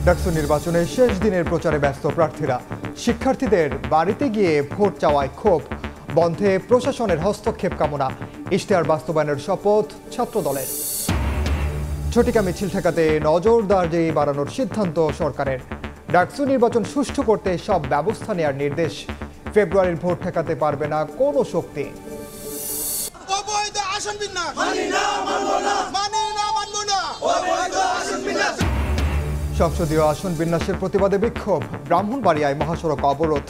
ডাকসু নির্বাচনের শেষ দিনের প্রচারে ব্যস্ত প্রার্থীরা। শিক্ষার্থীদের বাড়িতে গিয়ে ভোট চাওয়ায় ক্ষোভ, বন্ধে প্রশাসনের হস্তক্ষেপ কামনা, ইশতেহার বাস্তবায়নের শপথ ছাত্রদলের। ঝটিকা মিছিল ঠেকাতে নজরদারি বাড়ানোর সিদ্ধান্ত সরকারের। ডাকসু নির্বাচন সুষ্ঠু করতে সব ব্যবস্থা নেওয়ার নির্দেশ। ফেব্রুয়ারির ভোট ঠেকাতে পারবে না কোনো শক্তি। সংসদীয় আসন বিন্যাসের প্রতিবাদে বিক্ষোভ, ব্রাহ্মণবাড়িয়ায় মহাসড়ক অবরোধ,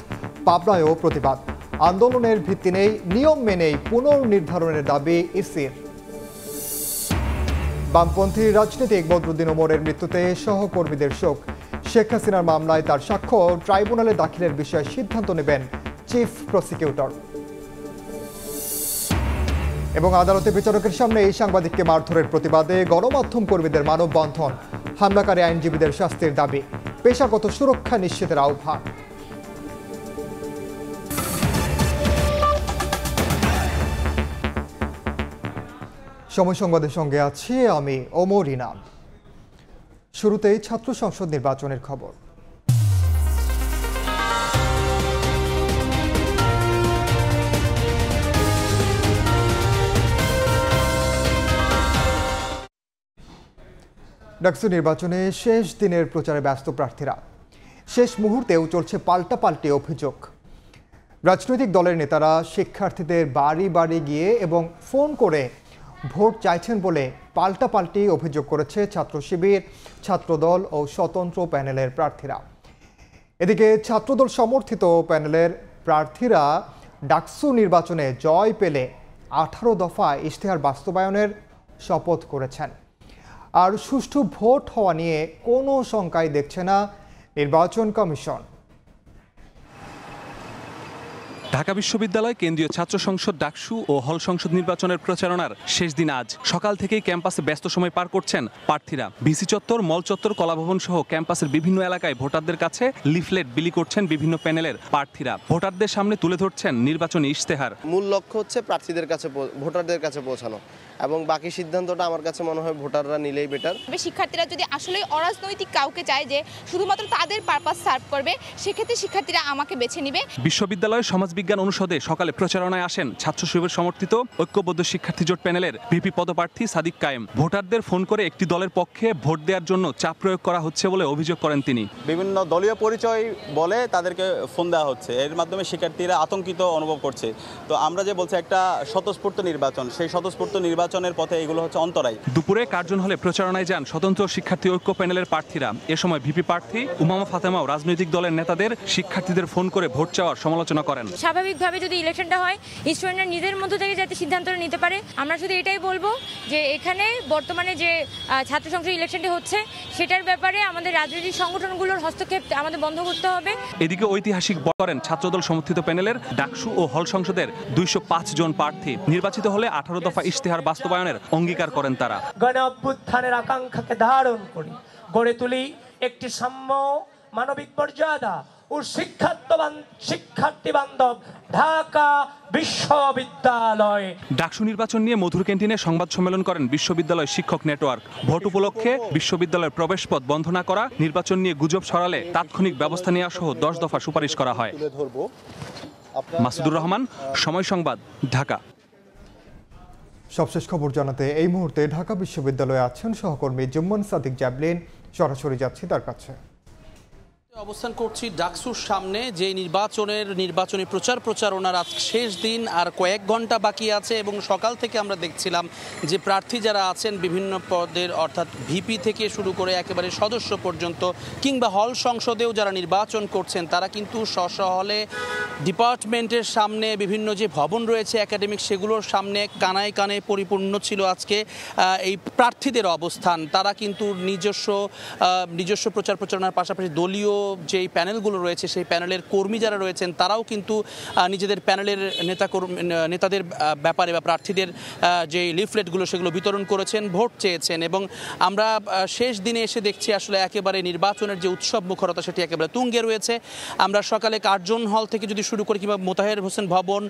পাবনায়ও প্রতিবাদ। আন্দোলনের ভিত্তি নেই, নিয়ম মেনেই পুনর্নির্ধারণের দাবি ইসির। বামপন্থী রাজনীতিক বদরুদ্দিন ওমরের মৃত্যুতে সহকর্মীদের শোক। শেখ হাসিনার মামলায় তার সাক্ষ্য ট্রাইব্যুনালে দাখিলের বিষয়ে সিদ্ধান্ত নেবেন চিফ প্রসিকিউটর। এবং আদালতে বিচারকের সামনে এই সাংবাদিককে মারধরের প্রতিবাদে গণমাধ্যম কর্মীদের মানববন্ধন। হামলাকারী আইনজীবীদের শাস্তির দাবি, পেশাগত সুরক্ষা নিশ্চিতের আহ্বান। সময় সংবাদের সঙ্গে আছি আমি ওমর ইনাম। শুরুতেই ছাত্র সংসদ নির্বাচনের খবর। ডাকসু নির্বাচনে শেষ দিনের প্রচারে ব্যস্ত প্রার্থীরা। শেষ মুহূর্তেও চলছে পাল্টাপাল্টি অভিযোগ। রাজনৈতিক দলের নেতারা শিক্ষার্থীদের বাড়ি বাড়ি গিয়ে এবং ফোন করে ভোট চাইছেন বলে পাল্টাপাল্টি অভিযোগ করেছে ছাত্র শিবির, ছাত্রদল ও স্বতন্ত্র প্যানেলের প্রার্থীরা। এদিকে ছাত্রদল সমর্থিত প্যানেলের প্রার্থীরা ডাকসু নির্বাচনে জয় পেলে 18 দফা ইশতেহার বাস্তবায়নের শপথ করেছেন। আর সুষ্ঠু ভোট হওয়া নিয়ে কোনো শঙ্কাই দেখছে না নির্বাচন কমিশন। ঢাকা বিশ্ববিদ্যালয় কেন্দ্রীয় ছাত্র সংসদ ডাকসু ও হল সংসদ নির্বাচনের প্রচারণার শেষ দিন আজ। সকাল থেকেই ক্যাম্পাসে ব্যস্ত সময় পার করছেন প্রার্থীরা। ভিসি চত্বর, মল চত্বর, কলাভবন সহ ক্যাম্পাসের বিভিন্ন এলাকায় ভোটারদের কাছে লিফলেট বিলি করছেন বিভিন্ন প্যানেলের প্রার্থীরা। ভোটারদের সামনে তুলে ধরছেন নির্বাচনী ইশতেহার। মূল লক্ষ্য হচ্ছে প্রার্থীদের কাছে, ভোটারদের কাছে পৌঁছানো, এবং বাকি সিদ্ধান্তটা আমার কাছে মনে হয় ভোটাররা নিলেই বেটার। শিক্ষার্থীরা যদি আসলে অরাজনৈতিক কাউকে চায় যে শুধুমাত্র তাদের পারপাস সার্ভ করবে, সেক্ষেত্রে শিক্ষার্থীরা আমাকে বেছে নিবে। বিশ্ববিদ্যালয়ের সমাজবিজ্ঞান অনুষদে সকালে প্রচারণায় আসেন ছাত্র শিবির সমর্থিত ঐক্যবদ্ধ শিক্ষার্থী জোট প্যানেলের ভিপি পদপ্রার্থী সাদিক কায়েম। ভোটারদের ফোন করে একটি দলের পক্ষে ভোট দেওয়ার জন্য চাপ প্রয়োগ করা হচ্ছে বলে অভিযোগ করেন তিনি। বিভিন্ন দলীয় পরিচয় বলে তাদেরকে ফোন দেওয়া হচ্ছে, এর মাধ্যমে শিক্ষার্থীরা আতঙ্কিত অনুভব করছে। তো আমরা যে বলছি একটা স্বতঃস্ফূর্ত নির্বাচন, সেই স্বতঃস্ফূর্ত নির্বাচনের পথে এগুলো হচ্ছে অন্তরায়। দুপুরে কার্জন হলে প্রচারণায় যান স্বতন্ত্র শিক্ষার্থী ঐক্য প্যানেলের প্রার্থীরা। এ সময় ভিপি প্রার্থী উমামা ফাতেমাও রাজনৈতিক দলের নেতাদের শিক্ষার্থীদের ফোন করে ভোট চাওয়ার সমালোচনা করেন। স্বাভাবিকভাবে যদি ইলেকশনটা হয়, স্টুডেন্টরা নিজের মধ্য থেকে যাতে সিদ্ধান্তটা নিতে পারে। আমরা শুধু এটাই বলবো যে এখানে বর্তমানে যে ছাত্র সংসদ ইলেকশনটি হচ্ছে, সেটার ব্যাপারে আমাদের রাজনৈতিক সংগঠনগুলোর হস্তক্ষেপ আমাদের বন্ধ করতে হবে। এদিকে ঐতিহাসিক করেন ছাত্রদল সমর্থিত প্যানেলের ডাকসু ও হল সংসদের 205 জন প্রার্থী। নির্বাচিত হলে 18 দফা ইশতেহার বাস্তবায়নের অঙ্গীকার করেন তারা। গণ অভ্যুত্থানের আকাঙ্ক্ষাকে ধারণ করি গড়ে তুলি একটি সাম্য, মানবিক মর্যাদা ও শিক্ষার্থী বান্ধব ঢাকা বিশ্ববিদ্যালয়। ডাকসু নির্বাচন নিয়ে মধুর ক্যান্টিনে সংবাদ সম্মেলন করেন বিশ্ববিদ্যালয় শিক্ষক নেটওয়ার্ক। ভোট উপলক্ষে বিশ্ববিদ্যালয়ের প্রবেশপথ বন্ধ না করা, নির্বাচন নিয়ে গুজব ছড়ালে তাৎক্ষণিক ব্যবস্থা নেওয়া সহ 10 দফা সুপারিশ করা হয়। মাসুদুর রহমান, সময় সংবাদ, ঢাকা। সবশেষ খবর জানাতে এই মুহূর্তে ঢাকা বিশ্ববিদ্যালয়ে আছেন সহকর্মী জুম্মান সাদিক জ্যাবলিন। সরাসরি যাচ্ছি তার কাছে। অবস্থান করছি ডাকসুর সামনে, যে নির্বাচনী প্রচারণার আজ শেষ দিন, আর কয়েক ঘন্টা বাকি আছে। এবং সকাল থেকে আমরা দেখছিলাম যে প্রার্থী যারা আছেন বিভিন্ন পদের, অর্থাৎ ভিপি থেকে শুরু করে একেবারে সদস্য পর্যন্ত, কিংবা হল সংসদেও যারা নির্বাচন করছেন, তারা কিন্তু স্ব হলে ডিপার্টমেন্টের সামনে, বিভিন্ন যে ভবন রয়েছে একাডেমিক, সেগুলোর সামনে কানায় কানায় পরিপূর্ণ ছিল আজকে এই প্রার্থীদের অবস্থান। তারা কিন্তু নিজস্ব প্রচারণার পাশাপাশি দলীয় যেই প্যানেলগুলো রয়েছে সেই প্যানেলের কর্মী যারা রয়েছেন তারাও কিন্তু নিজেদের প্যানেলের নেতাদের ব্যাপারে বা প্রার্থীদের যে লিফলেটগুলো সেগুলো বিতরণ করেছেন, ভোট চেয়েছেন। এবং আমরা শেষ দিনে এসে দেখছি আসলে একেবারে নির্বাচনের যে উৎসব মুখরতা সেটি একেবারে তুঙ্গে রয়েছে। আমরা সকালে কার্জন হল থেকে যদি শুরু করি কিংবা মোতাহের হোসেন ভবন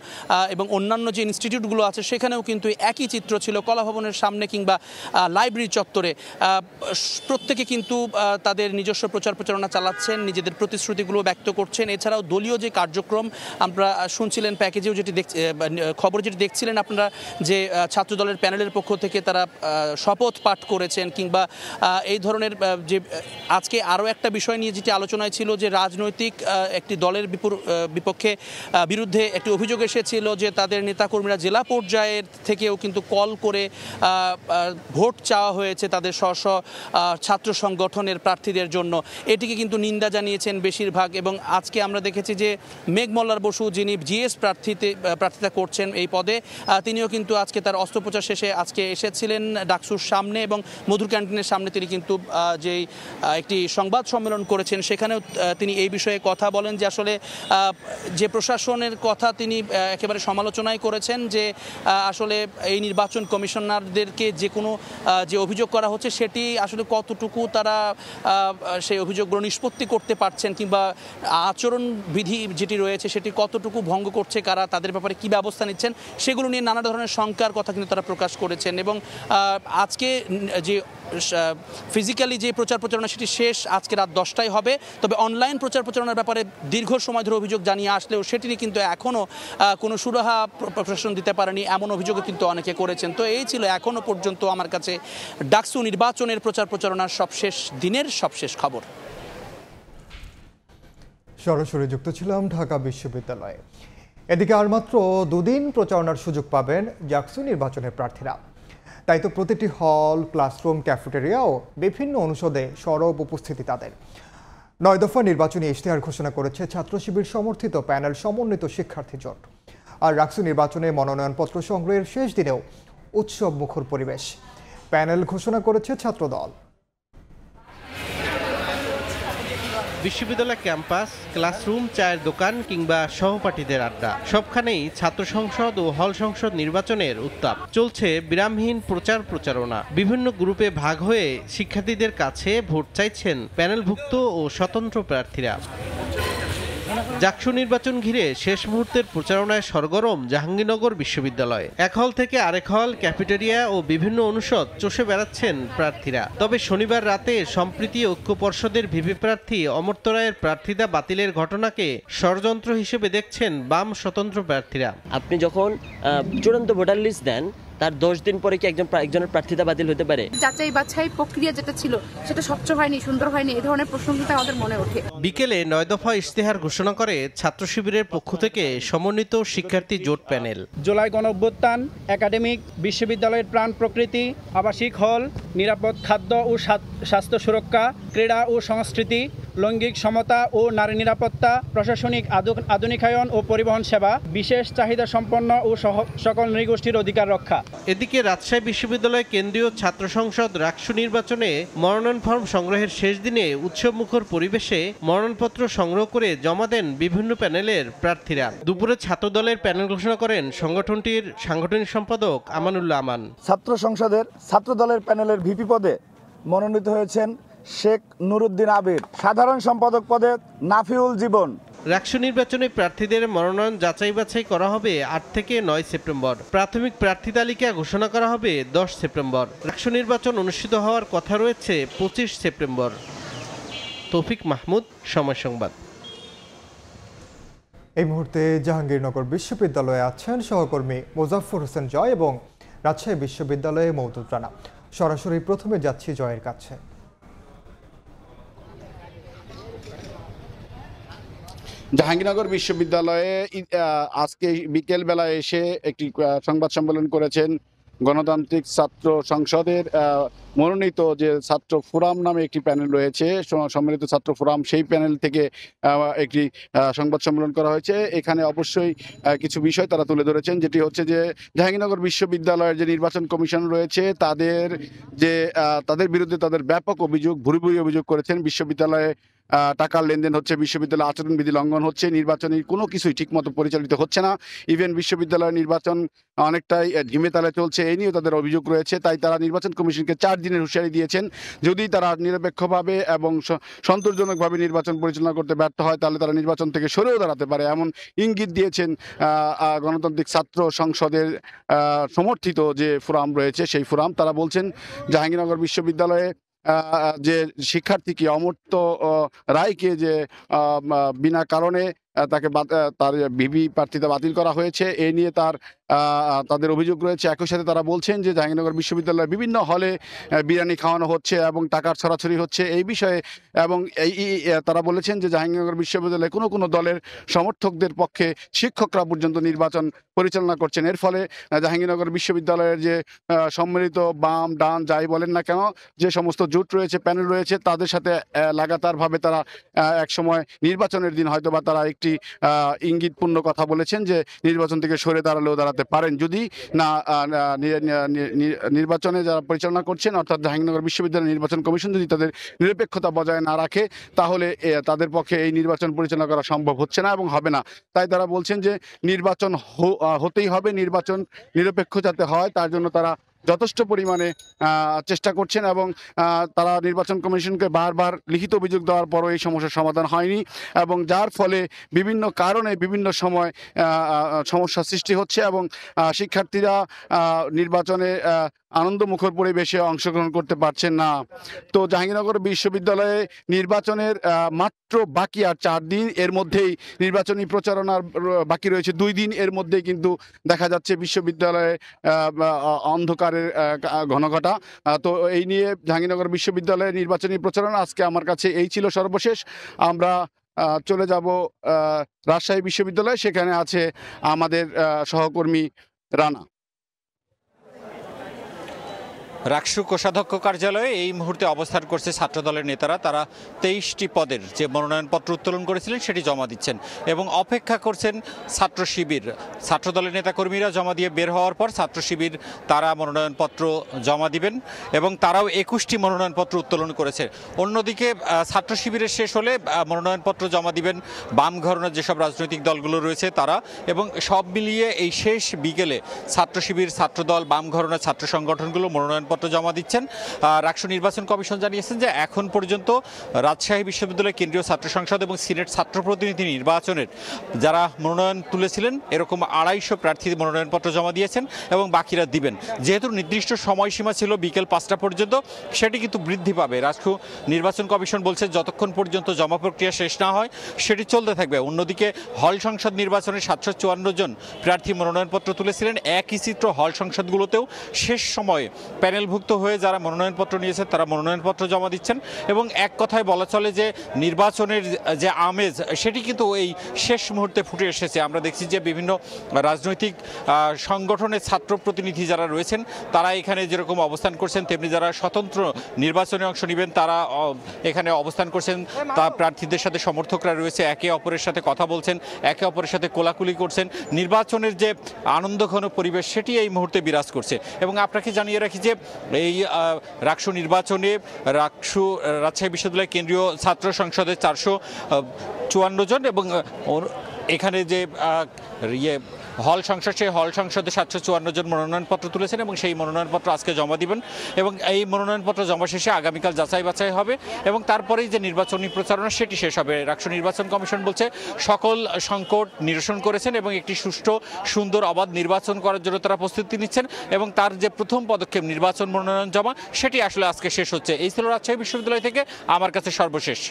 এবং অন্যান্য যে ইনস্টিটিউটগুলো আছে সেখানেও কিন্তু একই চিত্র ছিল। কলা ভবনের সামনে কিংবা লাইব্রেরি চত্বরে প্রত্যেকে কিন্তু তাদের নিজস্ব প্রচার প্রচারণা চালাচ্ছেন, নিজেদের প্রতিশ্রুতিগুলো ব্যক্ত করছেন। এছাড়াও দলীয় যে কার্যক্রম আমরা শুনছিলেন, প্যাকেজেও যেটি খবর যেটি দেখছিলেন আপনারা, যে ছাত্রদলের প্যানেলের পক্ষ থেকে তারা শপথ পাঠ করেছেন কিংবা এই ধরনের যে আজকে আরও একটা বিষয় নিয়ে যেটি আলোচনায় ছিল যে রাজনৈতিক একটি দলের বিরুদ্ধে একটি অভিযোগ এসেছিল যে তাদের নেতাকর্মীরা জেলা পর্যায়ের থেকেও কিন্তু কল করে ভোট চাওয়া হয়েছে তাদের স্ব ছাত্র সংগঠনের প্রার্থীদের জন্য। এটিকে কিন্তু নিন্দা জানিয়েছেন বেশিরভাগ। এবং আজকে আমরা দেখেছি যে মেঘ মল্লার বসু, যিনি জিএস প্রার্থিতা করছেন এই পদে, তিনিও কিন্তু আজকে তার অস্ত্রোপচার শেষে আজকে এসেছিলেন ডাকসুর সামনে এবং মধুর ক্যান্টিনের সামনে। তিনি কিন্তু যেই একটি সংবাদ সম্মেলন করেছেন সেখানেও তিনি এই বিষয়ে কথা বলেন যে আসলে যে প্রশাসনের কথা তিনি একেবারে সমালোচনাই করেছেন যে আসলে এই নির্বাচন কমিশনারদেরকে যে কোনো যে অভিযোগ করা হচ্ছে সেটি আসলে কতটুকু তারা সেই অভিযোগগুলো নিষ্পত্তি করতে পারছেন কিংবা আচরণবিধি যেটি রয়েছে সেটি কতটুকু ভঙ্গ করছে, কারা তাদের ব্যাপারে কী ব্যবস্থা নিচ্ছেন, সেগুলো নিয়ে নানা ধরনের শঙ্কার কথা কিন্তু তারা প্রকাশ করেছেন। এবং আজকে যে ফিজিক্যালি যে প্রচার প্রচারণা সেটি শেষ আজকে রাত 10টায় হবে। তবে অনলাইন প্রচার প্রচারণার ব্যাপারে দীর্ঘ সময় ধরে অভিযোগ জানিয়ে আসলেও সেটি কিন্তু এখনও কোনো সুরাহা প্রশাসন দিতে পারেনি, এমন অভিযোগও কিন্তু অনেকে করেছেন। তো এই ছিল এখনও পর্যন্ত আমার কাছে ডাকসু নির্বাচনের প্রচার প্রচারণার দিনের সবশেষ খবর। সরাসরি যুক্ত ছিলাম ঢাকা বিশ্ববিদ্যালয়ে। এদিকে আর মাত্র 2 দিন প্রচারণার সুযোগ পাবেন ডাকসু নির্বাচনের প্রার্থীরা। তাই তো প্রতিটি হল, ক্লাসরুম, ক্যাফেটেরিয়া ও বিভিন্ন অনুষদে সরব উপস্থিতি তাদের। 9 দফা নির্বাচনী ইশতেহার ঘোষণা করেছে ছাত্র শিবির সমর্থিত প্যানেল সমন্বিত শিক্ষার্থী জোট। আর ডাকসু নির্বাচনে মনোনয়নপত্র সংগ্রহের শেষ দিনেও উৎসব মুখর পরিবেশ। প্যানেল ঘোষণা করেছে ছাত্রদল। বিশ্ববিদ্যালয় ক্যাম্পাস, ক্লাসরুম, চায়ের দোকান কিংবা সহপাঠীদের আড্ডা, সবখানেই ছাত্র সংসদ ও হল সংসদ নির্বাচনের উত্তাপ। চলছে বিরামহীন প্রচার প্রচারণা। বিভিন্ন গ্রুপে ভাগ হয়ে শিক্ষার্থীদের কাছে ভোট চাইছেন প্যানেলভুক্ত ও স্বতন্ত্র প্রার্থীরা। ডাকসু নির্বাচন ঘিরে শেষ মুহূর্তের প্রচারণায় সরগরম জাহাঙ্গীরনগর বিশ্ববিদ্যালয়। এক হল থেকে আরেক হল, ক্যাফেটেরিয়া ও বিভিন্ন অনুষদ চষে বেড়াচ্ছেন প্রার্থীরা। তবে শনিবার রাতে সম্প্রীতি ঐক্য পর্ষদের ভিপি প্রার্থী অমর্ত্য রায়ের প্রার্থিতা বাতিলের ঘটনাকে ষড়যন্ত্র হিসেবে দেখছেন বাম স্বতন্ত্র প্রার্থীরা। আপনি যখন চূড়ান্ত ভোটার লিস্ট দেন তার 10 দিন পরে কি একজনের প্রার্থিতা বাতিল হতে পারে? যাচাই বাছাই প্রক্রিয়া যেটা ছিল সেটা স্বচ্ছ হয়নি, সুন্দর হয়নি, এই ধরনের প্রশ্ন কিন্তু আমাদের মনে ওঠে। বিকেলে 9 দফা ইশতেহার ঘোষণা করে ছাত্র শিবিরের পক্ষ থেকে সমন্বিত শিক্ষার্থী জোট প্যানেল। জুলাই গণঅভ্যুত্থান, একাডেমিক, বিশ্ববিদ্যালয়ের প্রাণ প্রকৃতি, আবাসিক হল, নিরাপদ খাদ্য ও স্বাস্থ্য সুরক্ষা, ক্রীড়া ও সংস্কৃতি, লৈঙ্গিক সমতা ও নারী নিরাপত্তা, প্রশাসনিক আধুনিকায়ন ও পরিবহন সেবা, বিশেষ চাহিদা সম্পন্ন ও সকল নৃগোষ্ঠীর অধিকার রক্ষা। এদিকে রাজশাহী বিশ্ববিদ্যালয় কেন্দ্রীয় ছাত্র সংসদ ডাকসু নির্বাচনে মনোনয়ন ফর্ম সংগ্রহের শেষ দিনে উৎসবমুখর পরিবেশে মনোনয়নপত্র সংগ্রহ করে জমা দেন বিভিন্ন প্যানেলের প্রার্থীরা। দুপুরে ছাত্রদলের প্যানেল ঘোষণা করেন সংগঠনটির সাংগঠনিক সম্পাদক আমানুল্লাহ আমান। ছাত্র সংসদের ছাত্রদলের প্যানেলের ভিপি পদে মনোনীত হয়েছেন শেখ নুরুদ্দিন আবির, সাধারণ সম্পাদক পদে নাফিউল জীবন। ডাকসু নির্বাচনে প্রার্থীদের মনোনয়ন যাচাই বাছাই করা হবে 8 থেকে 9 সেপ্টেম্বর। প্রাথমিক প্রার্থী তালিকা ঘোষণা করা হবে 10 সেপ্টেম্বর। ডাকসু নির্বাচন অনুষ্ঠিত হওয়ার কথা রয়েছে 25 সেপ্টেম্বর। তৌফিক মাহমুদ, সময় সংবাদ। এই মুহূর্তে জাহাঙ্গীরনগর বিশ্ববিদ্যালয়ে আছেন সহকর্মী মোজাফফর হোসেন জয় এবং রাজশাহী বিশ্ববিদ্যালয়ে মওদুদ রানা। সরাসরি প্রথমে যাচ্ছি জয়ের কাছে। জাহাঙ্গীরনগর বিশ্ববিদ্যালয়ে আজকে বিকেল বেলায় এসে একটি সংবাদ সম্মেলন করেছেন গণতান্ত্রিক ছাত্র সংসদের মনোনীত যে ছাত্র ফোরাম নামে একটি প্যানেল রয়েছে, সম্মিলিত ছাত্র ফোরাম, সেই প্যানেল থেকে একটি সংবাদ সম্মেলন করা হয়েছে। এখানে অবশ্যই কিছু বিষয় তারা তুলে ধরেছেন, যেটি হচ্ছে যে জাহাঙ্গীরনগর বিশ্ববিদ্যালয়ের যে নির্বাচন কমিশন রয়েছে তাদের বিরুদ্ধে তাদের ব্যাপক অভিযোগ, ভুরি ভুরি অভিযোগ করেছেন। বিশ্ববিদ্যালয়ে টাকার লেনদেন হচ্ছে, বিশ্ববিদ্যালয় আচরণবিধি লঙ্ঘন হচ্ছে, নির্বাচনী কোনো কিছুই ঠিকমতো পরিচালিত হচ্ছে না। ইভেন বিশ্ববিদ্যালয়ের নির্বাচন অনেকটাই ঝিমে তালে চলছে, এই নিয়েও তাদের অভিযোগ রয়েছে। তাই তারা নির্বাচন কমিশনকে 4 দিনের হুঁশিয়ারি দিয়েছেন। যদি তারা নিরপেক্ষভাবে এবং সন্তোষজনকভাবে নির্বাচন পরিচালনা করতে ব্যর্থ হয়, তাহলে তারা নির্বাচন থেকে সরেও দাঁড়াতে পারে, এমন ইঙ্গিত দিয়েছেন গণতান্ত্রিক ছাত্র সংসদের সমর্থিত যে ফোরাম রয়েছে সেই ফোরাম। তারা বলছেন জাহাঙ্গীরনগর বিশ্ববিদ্যালয়ে যে শিক্ষার্থীকে অমর্ত্য রায়কে যে বিনা কারণে তাকে তার ভিপি প্রার্থিতা বাতিল করা হয়েছে, এ নিয়ে তাদের অভিযোগ রয়েছে। একই সাথে তারা বলছেন যে জাহাঙ্গীরনগর বিশ্ববিদ্যালয়ের বিভিন্ন হলে বিরিয়ানি খাওয়ানো হচ্ছে এবং টাকার ছড়াছড়ি হচ্ছে এই বিষয়ে, এবং তারা বলেছেন যে জাহাঙ্গীরনগর বিশ্ববিদ্যালয়ে কোনো দলের সমর্থকদের পক্ষে শিক্ষকরা পর্যন্ত নির্বাচন পরিচালনা করছেন। এর ফলে জাহাঙ্গীরনগর বিশ্ববিদ্যালয়ের যে সম্মিলিত বাম ডান যাই বলেন না কেন, যে সমস্ত জোট রয়েছে, প্যানেল রয়েছে, তাদের সাথে লাগাতারভাবে তারা একসময় নির্বাচনের দিন হয়তো বা তারা একটি ইঙ্গিতপূর্ণ কথা বলেছেন যে নির্বাচন থেকে সরে দাঁড়ালেও দাঁড়াতে পারেন যদি না নির্বাচনে যারা পরিচালনা করছেন অর্থাৎ জাহাঙ্গীরনগর বিশ্ববিদ্যালয় নির্বাচন কমিশন যদি তাদের নিরপেক্ষতা বজায় না রাখে, তাহলে তাদের পক্ষে এই নির্বাচন পরিচালনা করা সম্ভব হচ্ছে না এবং হবে না। তাই তারা বলছেন যে নির্বাচন হতেই হবে, নির্বাচন নিরপেক্ষ যাতে হয় তার জন্য তারা যথেষ্ট পরিমাণে চেষ্টা করছেন এবং তারা নির্বাচন কমিশনকে বারবার লিখিত অভিযোগ দেওয়ার পরও এই সমস্যার সমাধান হয়নি, এবং যার ফলে বিভিন্ন কারণে বিভিন্ন সময় সমস্যার সৃষ্টি হচ্ছে এবং শিক্ষার্থীরা নির্বাচনে আনন্দমুখর পরিবেশে অংশগ্রহণ করতে পারছেন না। তো জাহাঙ্গীরনগর বিশ্ববিদ্যালয়ে নির্বাচনের মাত্র বাকি আর 4 দিন, এর মধ্যেই নির্বাচনী প্রচারণার বাকি রয়েছে 2 দিন। এর মধ্যেই কিন্তু দেখা যাচ্ছে বিশ্ববিদ্যালয়ে অন্ধকারের ঘনঘটা। তো এই নিয়ে জাহাঙ্গীরনগর বিশ্ববিদ্যালয়ের নির্বাচনী প্রচারণা আজকে আমার কাছে এই ছিল সর্বশেষ। আমরা চলে যাব রাজশাহী বিশ্ববিদ্যালয়ে, সেখানে আছে আমাদের সহকর্মী রানা। রাকসু কোষাধ্যক্ষ কার্যালয়ে এই মুহূর্তে অবস্থান করছে ছাত্রদলের নেতারা। তারা 23টি পদের যে মনোনয়নপত্র উত্তোলন করেছিলেন সেটি জমা দিচ্ছেন এবং অপেক্ষা করছেন ছাত্র শিবির। ছাত্রদলের নেতাকর্মীরা জমা দিয়ে বের হওয়ার পর ছাত্র শিবির তারা মনোনয়নপত্র জমা দিবেন এবং তারাও 21টি মনোনয়নপত্র উত্তোলন করেছে। অন্যদিকে ছাত্র শিবিরের শেষ হলে মনোনয়নপত্র জমা দিবেন বাম ঘরানার যেসব রাজনৈতিক দলগুলো রয়েছে তারা, এবং সব মিলিয়ে এই শেষ বিকেলে ছাত্র শিবির, ছাত্রদল, বাম ঘরানার ছাত্র সংগঠনগুলো মনোনয়নপত্র জমা দিচ্ছেন। রাকসু নির্বাচন কমিশন জানিয়েছেন যে এখন পর্যন্ত রাজশাহী বিশ্ববিদ্যালয় কেন্দ্রীয় ছাত্র সংসদ এবং সিনেট ছাত্র প্রতিনিধি নির্বাচনের যারা মনোনয়ন তুলেছিলেন এরকম 250 প্রার্থী মনোনয়নপত্র জমা দিয়েছেন এবং বাকিরা দিবেন। যেহেতু নির্দিষ্ট সময়সীমা ছিল বিকেল 5টা পর্যন্ত, সেটি কিন্তু বৃদ্ধি পাবে। রাকসু নির্বাচন কমিশন বলছে যতক্ষণ পর্যন্ত জমা প্রক্রিয়া শেষ না হয় সেটি চলতে থাকবে। অন্যদিকে হল সংসদ নির্বাচনে 754 জন প্রার্থী মনোনয়নপত্র তুলেছিলেন। একই চিত্র হল সংসদগুলোতেও শেষ সময়ে প্যানেলভুক্ত হয়ে যারা মনোনয়নপত্র নিয়েছেন তারা মনোনয়নপত্র জমা দিচ্ছেন এবং এক কথায় বলা চলে যে নির্বাচনের যে আমেজ সেটি কিন্তু এই শেষ মুহূর্তে ফুটে এসেছে। আমরা দেখছি যে বিভিন্ন রাজনৈতিক সংগঠনের ছাত্র প্রতিনিধি যারা রয়েছেন তারা এখানে যেরকম অবস্থান করছেন, তেমনি যারা স্বতন্ত্র নির্বাচনে অংশ নেবেন তারা এখানে অবস্থান করছেন। তা প্রার্থীদের সাথে সমর্থকরা রয়েছে, একে অপরের সাথে কথা বলছেন, একে অপরের সাথে কোলাকুলি করছেন। নির্বাচনের যে আনন্দঘন পরিবেশ সেটি এই মুহূর্তে বিরাজ করছে। এবং আপনাকে জানিয়ে রাখি যে এই রাকসু নির্বাচনে রাজশাহী বিশ্ববিদ্যালয় কেন্দ্রীয় ছাত্র সংসদের 454 জন এবং এখানে যে হল সংসদ, সেই হল সংসদে 754 জন মনোনয়নপত্র তুলেছেন এবং সেই মনোনয়নপত্র আজকে জমা দিবেন এবং এই মনোনয়নপত্র জমা শেষে আগামীকাল যাচাই বাছাই হবে এবং তারপরেই যে নির্বাচনী প্রচারণা সেটি শেষ হবে। রাকসু নির্বাচন কমিশন বলছে সকল সংকট নিরসন করেছেন এবং একটি সুষ্ঠু, সুন্দর, অবাধ নির্বাচন করার জন্য তারা প্রস্তুতি নিচ্ছেন এবং তার যে প্রথম পদক্ষেপ নির্বাচন মনোনয়ন জমা সেটি আসলে আজকে শেষ হচ্ছে। এই ছিল রাজশাহী বিশ্ববিদ্যালয় থেকে আমার কাছে সর্বশেষ।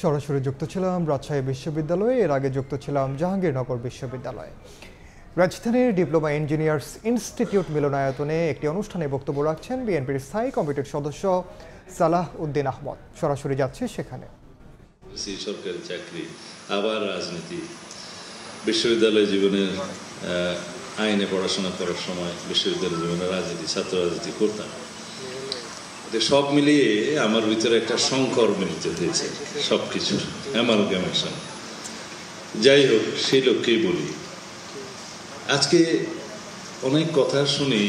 সরাসরি যুক্ত ছিলাম রাজশাহী বিশ্ববিদ্যালয়ে, এর আগে যুক্ত ছিলাম জাহাঙ্গীরনগর বিশ্ববিদ্যালয়ে। রাজধানীর ডিপ্লোমা ইঞ্জিনিয়ার্স ইনস্টিটিউট মিলনায়তনে একটি অনুষ্ঠানে বক্তব্য রাখছেন বিএনপির স্থায়ী কমিটির সদস্য সালাহ উদ্দিন আহমদ। সরাসরি যাচ্ছে সেখানে। সরকারি চাকরি, আবার রাজনীতি, বিশ্ববিদ্যালয় জীবনের আইনে পড়াশোনা করার সময় বিশ্ববিদ্যালয় জীবনের রাজনীতি, ছাত্র রাজনীতি করতাম। সব মিলিয়ে আমার ভিতরে একটা সংকর মিলিত হয়েছে সবকিছুর অ্যামালগামেশন। যাই হোক, সেই লক্ষ্যেই বলি। আজকে অনেক কথা শুনি,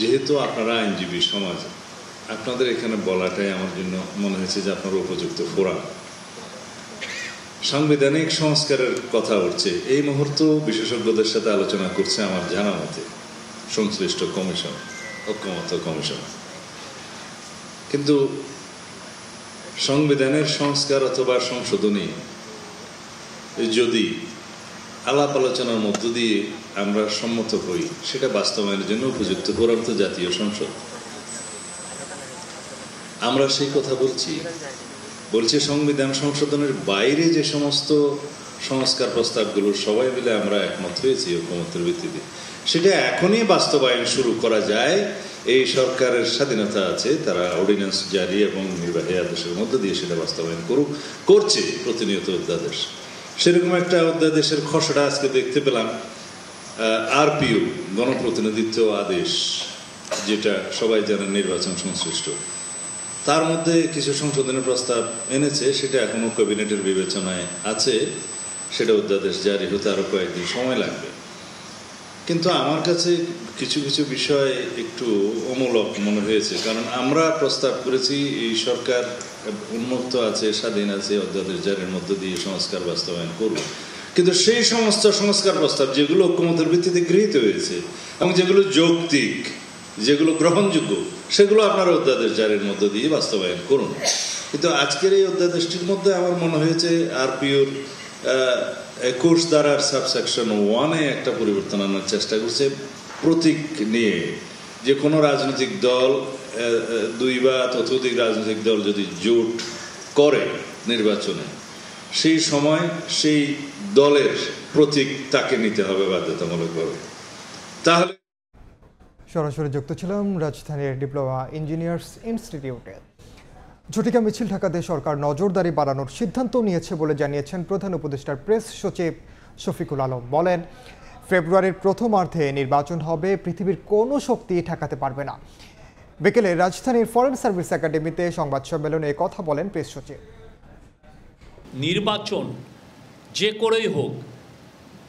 যেহেতু আপনারা আইনজীবী সমাজ, আপনাদের এখানে বলাটাই আমার জন্য মনে হয়েছে যে আপনার উপযুক্ত ফোরাম। সাংবিধানিক সংস্কারের কথা উঠছে, এই মুহূর্তে বিশেষজ্ঞদের সাথে আলোচনা করছে আমার জানা মতে সংশ্লিষ্ট কমিশন, ঐক্যমত্য কমিশন। কিন্তু সংবিধানের সংস্কার অথবা সংশোধনী যদি আলাপ আলোচনার মধ্য দিয়ে আমরা সম্মত হই, সেটা বাস্তবায়নের জন্য উপযুক্ত ফোরাম তো জাতীয় সংসদ। আমরা সেই কথা বলছি সংবিধান সংশোধনের বাইরে যে সমস্ত সংস্কার প্রস্তাবগুলো সবাই মিলে আমরা একমত হয়েছি ঐক্যমত্যের ভিত্তিতে, সেটা এখনই বাস্তবায়ন শুরু করা যায়। এই সরকারের স্বাধীনতা আছে, তারা অর্ডিন্যান্স জারি এবং নির্বাহী আদেশের মধ্য দিয়ে সেটা বাস্তবায়ন করছে প্রতিনিয়ত অধ্যাদেশ। সেরকম একটা অধ্যাদেশের খসড়া আজকে দেখতে পেলাম, আরপিও গণপ্রতিনিধিত্ব আদেশ, যেটা সবাই জানেন নির্বাচন সংশ্লিষ্ট, তার মধ্যে কিছু সংশোধনের প্রস্তাব এনেছে, সেটা এখনো ক্যাবিনেটের বিবেচনায় আছে। সেটা অধ্যাদেশ জারি হতে আরো কয়েকদিন সময় লাগবে। কিন্তু আমার কাছে কিছু কিছু বিষয় একটু অমূলক মনে হয়েছে, কারণ আমরা প্রস্তাব করেছি এই সরকার উন্মুক্ত আছে, স্বাধীন আছে, অধ্যাদেশ জারির মধ্য দিয়ে সংস্কার বাস্তবায়ন করবে। কিন্তু সেই সমস্ত সংস্কার প্রস্তাব যেগুলো ঐক্যমত্যের ভিত্তিতে গৃহীত হয়েছে এবং যেগুলো যৌক্তিক, যেগুলো গ্রহণযোগ্য, সেগুলো আপনারা অধ্যাদেশ জারির মধ্য দিয়ে বাস্তবায়ন করুন। কিন্তু আজকের এই অধ্যাদেশটির মধ্যে আমার মনে হয়েছে আরপিওর 21 ধারার সাবসেকশন 1-এ একটা পরিবর্তন আনার চেষ্টা করছে প্রতীক নিয়ে, যে কোনো রাজনৈতিক দল, 2 বা ততোধিক রাজনৈতিক দল যদি জোট করে নির্বাচনে, সেই সময় সেই দলের প্রতীক তাকে নিতে হবে বাধ্যতামূলকভাবে। তাহলে সরাসরি যুক্ত ছিলাম রাজধানীর ডিপ্লোমা ইঞ্জিনিয়ার্স ইনস্টিটিউটে। ঝটিকা মিছিল ঠেকাতে সরকার নজরদারি বাড়ানোর সিদ্ধান্ত নিয়েছে বলে জানিয়েছেন প্রধান উপদেষ্টার প্রেস সচিব শফিকুল আলম। বলেন, ফেব্রুয়ারির প্রথমার্ধে নির্বাচন হবে, পৃথিবীর কোনো শক্তি ঠেকাতে পারবে না। বিকেলে রাজধানীর ফরেন সার্ভিস একাডেমিতে সংবাদ সম্মেলনে কথা বলেন প্রেস সচিব। নির্বাচন যে করেই হোক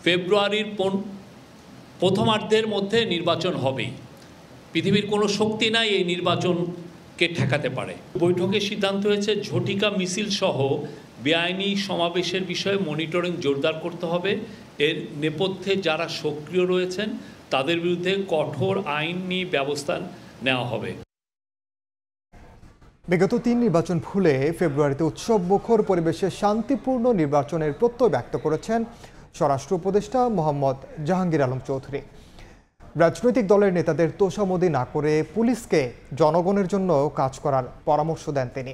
ফেব্রুয়ারির প্রথমার্ধের মধ্যে নির্বাচন হবেই। পৃথিবীর কোনো শক্তি নাই এই নির্বাচনকে ঠেকাতে পারে। বৈঠকে সিদ্ধান্ত হয়েছে ঝটিকা মিছিল সহ বেআইনি সমাবেশের বিষয়ে মনিটরিং জোরদার করতে হবে। এর নেপথ্যে যারা সক্রিয় রয়েছেন তাদের বিরুদ্ধে কঠোর আইনি ব্যবস্থা নেওয়া হবে। বিগত 3 নির্বাচন ভুলে ফেব্রুয়ারিতে উৎসব মুখর পরিবেশে শান্তিপূর্ণ নির্বাচনের প্রত্যয় ব্যক্ত করেছেন স্বরাষ্ট্র উপদেষ্টা মোহাম্মদ জাহাঙ্গীর আলম চৌধুরী। রাজনৈতিক দলের নেতাদের তোষামোদি না করে পুলিশকে জনগণের জন্য কাজ করার পরামর্শ দেন তিনি।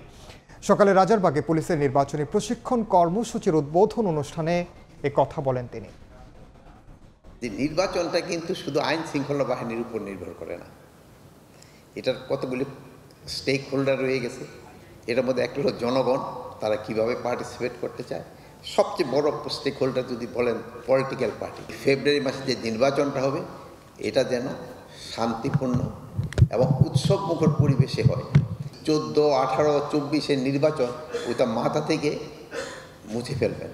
সকালে রাজারবাগে পুলিশের নির্বাচনী প্রশিক্ষণ কর্মসূচির উদ্বোধন অনুষ্ঠানে এ কথা বলেন তিনি। নির্বাচনটা কিন্তু শুধু আইন শৃঙ্খলা বাহিনীর উপর নির্ভর করে না, এটার কতগুলি স্টেক হোল্ডার রয়ে গেছে। এটার মধ্যে একটা হলো জনগণ, তারা কিভাবে পার্টিসিপেট করতে চায়। সবচেয়ে বড় স্টেক হোল্ডার যদি বলেন পলিটিক্যাল পার্টি। ফেব্রুয়ারি মাসে যে নির্বাচনটা হবে এটা যেন শান্তিপূর্ণ এবং উৎসব মুখর পরিবেশে হয়। 14, 18, 24-এর নির্বাচন ওটা মাথা থেকে মুছে ফেলবেন।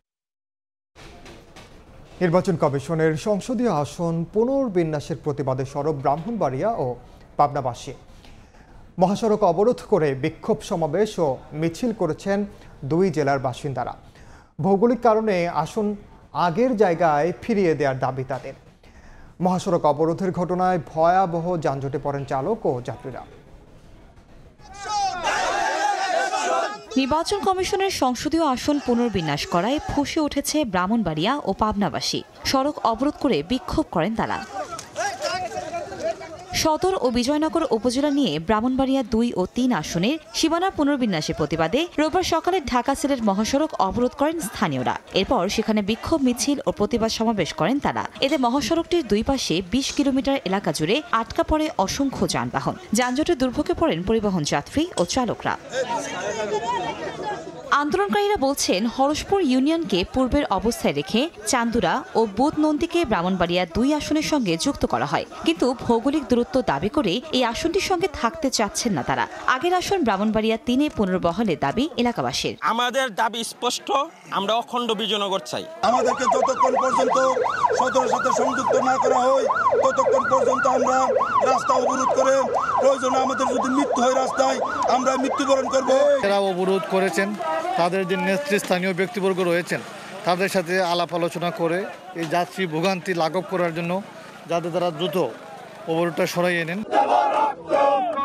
নির্বাচন কমিশনের সংসদীয় আসন পুনর্বিন্যাসের প্রতিবাদে সরব ব্রাহ্মণবাড়িয়া ও পাবনাবাসী। মহাসড়ক অবরোধ করে বিক্ষোভ সমাবেশ ও মিছিল করেছেন 2 জেলার বাসিন্দারা। ভৌগোলিক কারণে আসন আগের জায়গায় ফিরিয়ে দেওয়ার দাবি তাদের। মহাসড়ক অবরোধের ঘটনায় ভয়াবহ যানজটে পড়েন চালক ও যাত্রীরা। নির্বাচন কমিশনের সংসদীয় আসন পুনর্বিন্যাস করায় ফুঁসে উঠেছে ব্রাহ্মণবাড়িয়া ও পাবনাবাসী। সড়ক অবরোধ করে বিক্ষোভ করেন তারা। সদর ও বিজয়নগর উপজেলা নিয়ে ব্রাহ্মণবাড়িয়া 2 ও 3 আসনের সীমানা পুনর্বিন্যাসের প্রতিবাদে রোববার সকালে ঢাকা সিলেট মহাসড়ক অবরোধ করেন স্থানীয়রা। এরপর সেখানে বিক্ষোভ মিছিল ও প্রতিবাদ সমাবেশ করেন তারা। এতে মহাসড়কটির 2 পাশে 20 কিলোমিটার এলাকা জুড়ে আটকা পড়ে অসংখ্য যানবাহন। যানজটে দুর্ভোগে পড়েন পরিবহন যাত্রী ও চালকরা। আন্দোলনকারীরা বলছেন, হরসপুর ইউনিয়নকে পূর্বের অবস্থায় রেখে চান্দুরা ও বুধনন্দীকে ব্রাহ্মণবাড়িয়া 2 আসনের সঙ্গে যুক্ত করা হয়, কিন্তু ভৌগোলিক দূরত্ব দাবি করে এই আসনটির সঙ্গে থাকতে চাচ্ছেন না তারা। আগের আসন ব্রাহ্মণবাড়িয়া 3-এ পুনর্বহালের দাবি এলাকাবাসীর। আমাদের দাবি স্পষ্ট, আমরা অখণ্ড বিজয়নগর চাই। আমাদেরকে যতক্ষণ পর্যন্ত সদরের সাথে সংযুক্ত না করা হয় ততক্ষণ পর্যন্ত আমরা রাস্তা অবরোধ করে প্রয়োজনে আমাদের যদি মৃত্যু হয় রাস্তায় আমরা মৃত্যুবরণ করব। যারা অবরোধ করেছেন তাদের যে নেতৃস্থানীয় ব্যক্তিবর্গ রয়েছেন তাদের সাথে আলাপ আলোচনা করে এই যাত্রী ভোগান্তি লাঘব করার জন্য যাতে তারা দ্রুত অবরোধটা সরাইয়ে নেন।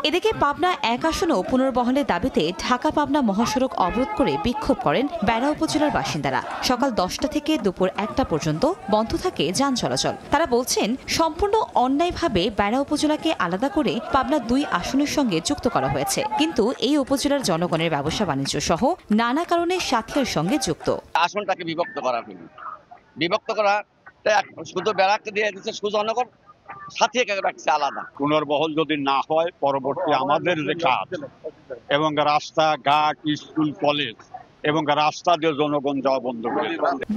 এদিকে পাবনা 1 আসনও পুনর্বহলের দাবিতে ঢাকা পাবনা মহাসড়ক অবরোধ করে বিক্ষোভ করেন বেড়া উপজেলার বাসিন্দারা। সকাল 10টা থেকে দুপুর 1টা পর্যন্ত বন্ধ থাকে যান চলাচল। তারা বলছেন সম্পূর্ণ অন্যায়ভাবে বেড়া উপজেলাকে আলাদা করে পাবনা 2 আসনের সঙ্গে যুক্ত করা হয়েছে, কিন্তু এই উপজেলার জনগণের ব্যবসা বাণিজ্য সহ নানা কারণে সাথিয়ার সঙ্গে যুক্ত। আসনটাকে বিভক্ত করা শুধু বেড়াকে দিয়ে দিচ্ছে, সুজনগর সাথে রাখছে আলাদা। পুনর্বহল যদি না হয় পরবর্তী আমাদের যে কাজ এবং রাস্তাঘাট, স্কুল, কলেজ এবং রাস্তা দিয়ে জনগণ যাওয়া বন্ধ করে।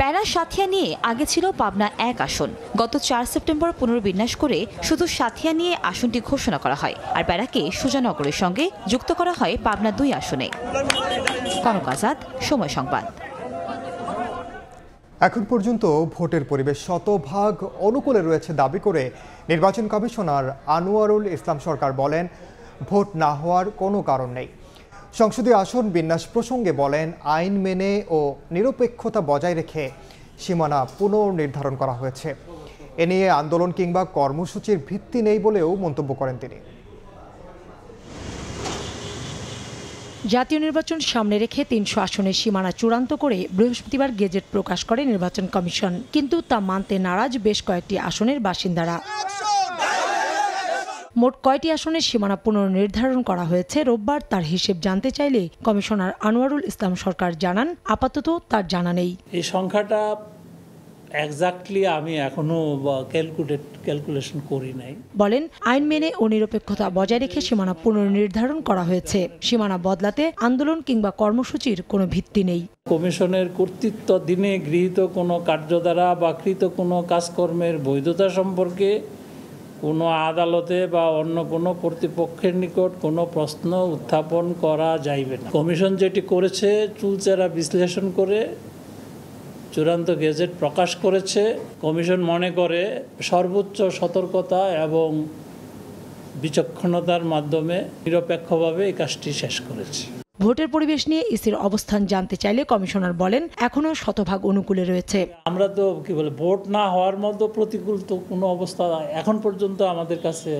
বেড়া সাথিয়া নিয়ে আগে ছিল পাবনা 1 আসন। গত 4 সেপ্টেম্বর পুনর্বিন্যাস করে শুধু সাথিয়া নিয়ে আসনটি ঘোষণা করা হয়, আর বেড়াকে সুজানগরের সঙ্গে যুক্ত করা হয় পাবনা 2 আসনে। কনক আজাদ, সময় সংবাদ। এখন পর্যন্ত ভোটের পরিবেশ শতভাগ অনুকূলে রয়েছে দাবি করে নির্বাচন কমিশনার আনোয়ারুল ইসলাম সরকার বলেন, ভোট না হওয়ার কোনো কারণ নেই। সংসদীয় আসন বিন্যাস প্রসঙ্গে বলেন, আইন মেনে ও নিরপেক্ষতা বজায় রেখে সীমানা পুনর্নির্ধারণ করা হয়েছে। এ নিয়ে আন্দোলন কিংবা কর্মসূচির ভিত্তি নেই বলেও মন্তব্য করেন তিনি। জাতীয় নির্বাচন সামনে রেখে 300 আসনের সীমানা চূড়ান্ত করে বৃহস্পতিবার গেজেট প্রকাশ করে নির্বাচন কমিশন, কিন্তু তা মানতে নারাজ বেশ কয়েকটি আসনের বাসিন্দারা। মোট কয়টি আসনের সীমানা পুনর্নির্ধারণ করা হয়েছে রোববার তার হিসেব জানতে চাইলে কমিশনার আনোয়ারুল ইসলাম সরকার জানান, আপাতত তার জানা নেই। এই সংখ্যাটা এক্স্যাক্টলি আমি এখনো ক্যালকুলেশন করি নাই। বলেন, আইন মেনে ও নিরপেক্ষতা বজায় রেখে সীমানা পুনর্নির্ধারণ করা হয়েছে। সীমানা বদলাতে আন্দোলন কিংবা কর্মসূচির কোনো ভিত্তি নেই। কমিশনের কর্তৃত্ব দিনে গৃহীত কোনো কার্যধারা বা কৃত কোনো কাজকর্মের বৈধতা সম্পর্কে কোনো আদালতে বা অন্য কোনো কর্তৃপক্ষের নিকট কোনো প্রশ্ন উত্থাপন করা যাইবে না। কমিশন যেটি করেছে চুলচেরা বিশ্লেষণ করে চূড়ান্ত গেজেট প্রকাশ করেছে। কমিশন মনে করে সর্বোচ্চ সতর্কতা এবং বিচক্ষণতার মাধ্যমে নিরপেক্ষভাবে এই কাজটি শেষ করেছে। ভোটের পরিবেশ নিয়ে ইসির অবস্থান জানতে চাইলে কমিশনার বলেন, এখনও শতভাগ অনুকূলে রয়েছে। আমরা তো ভোট না হওয়ার মতো প্রতিকূল তো কোনো অবস্থা এখন পর্যন্ত আমাদের কাছে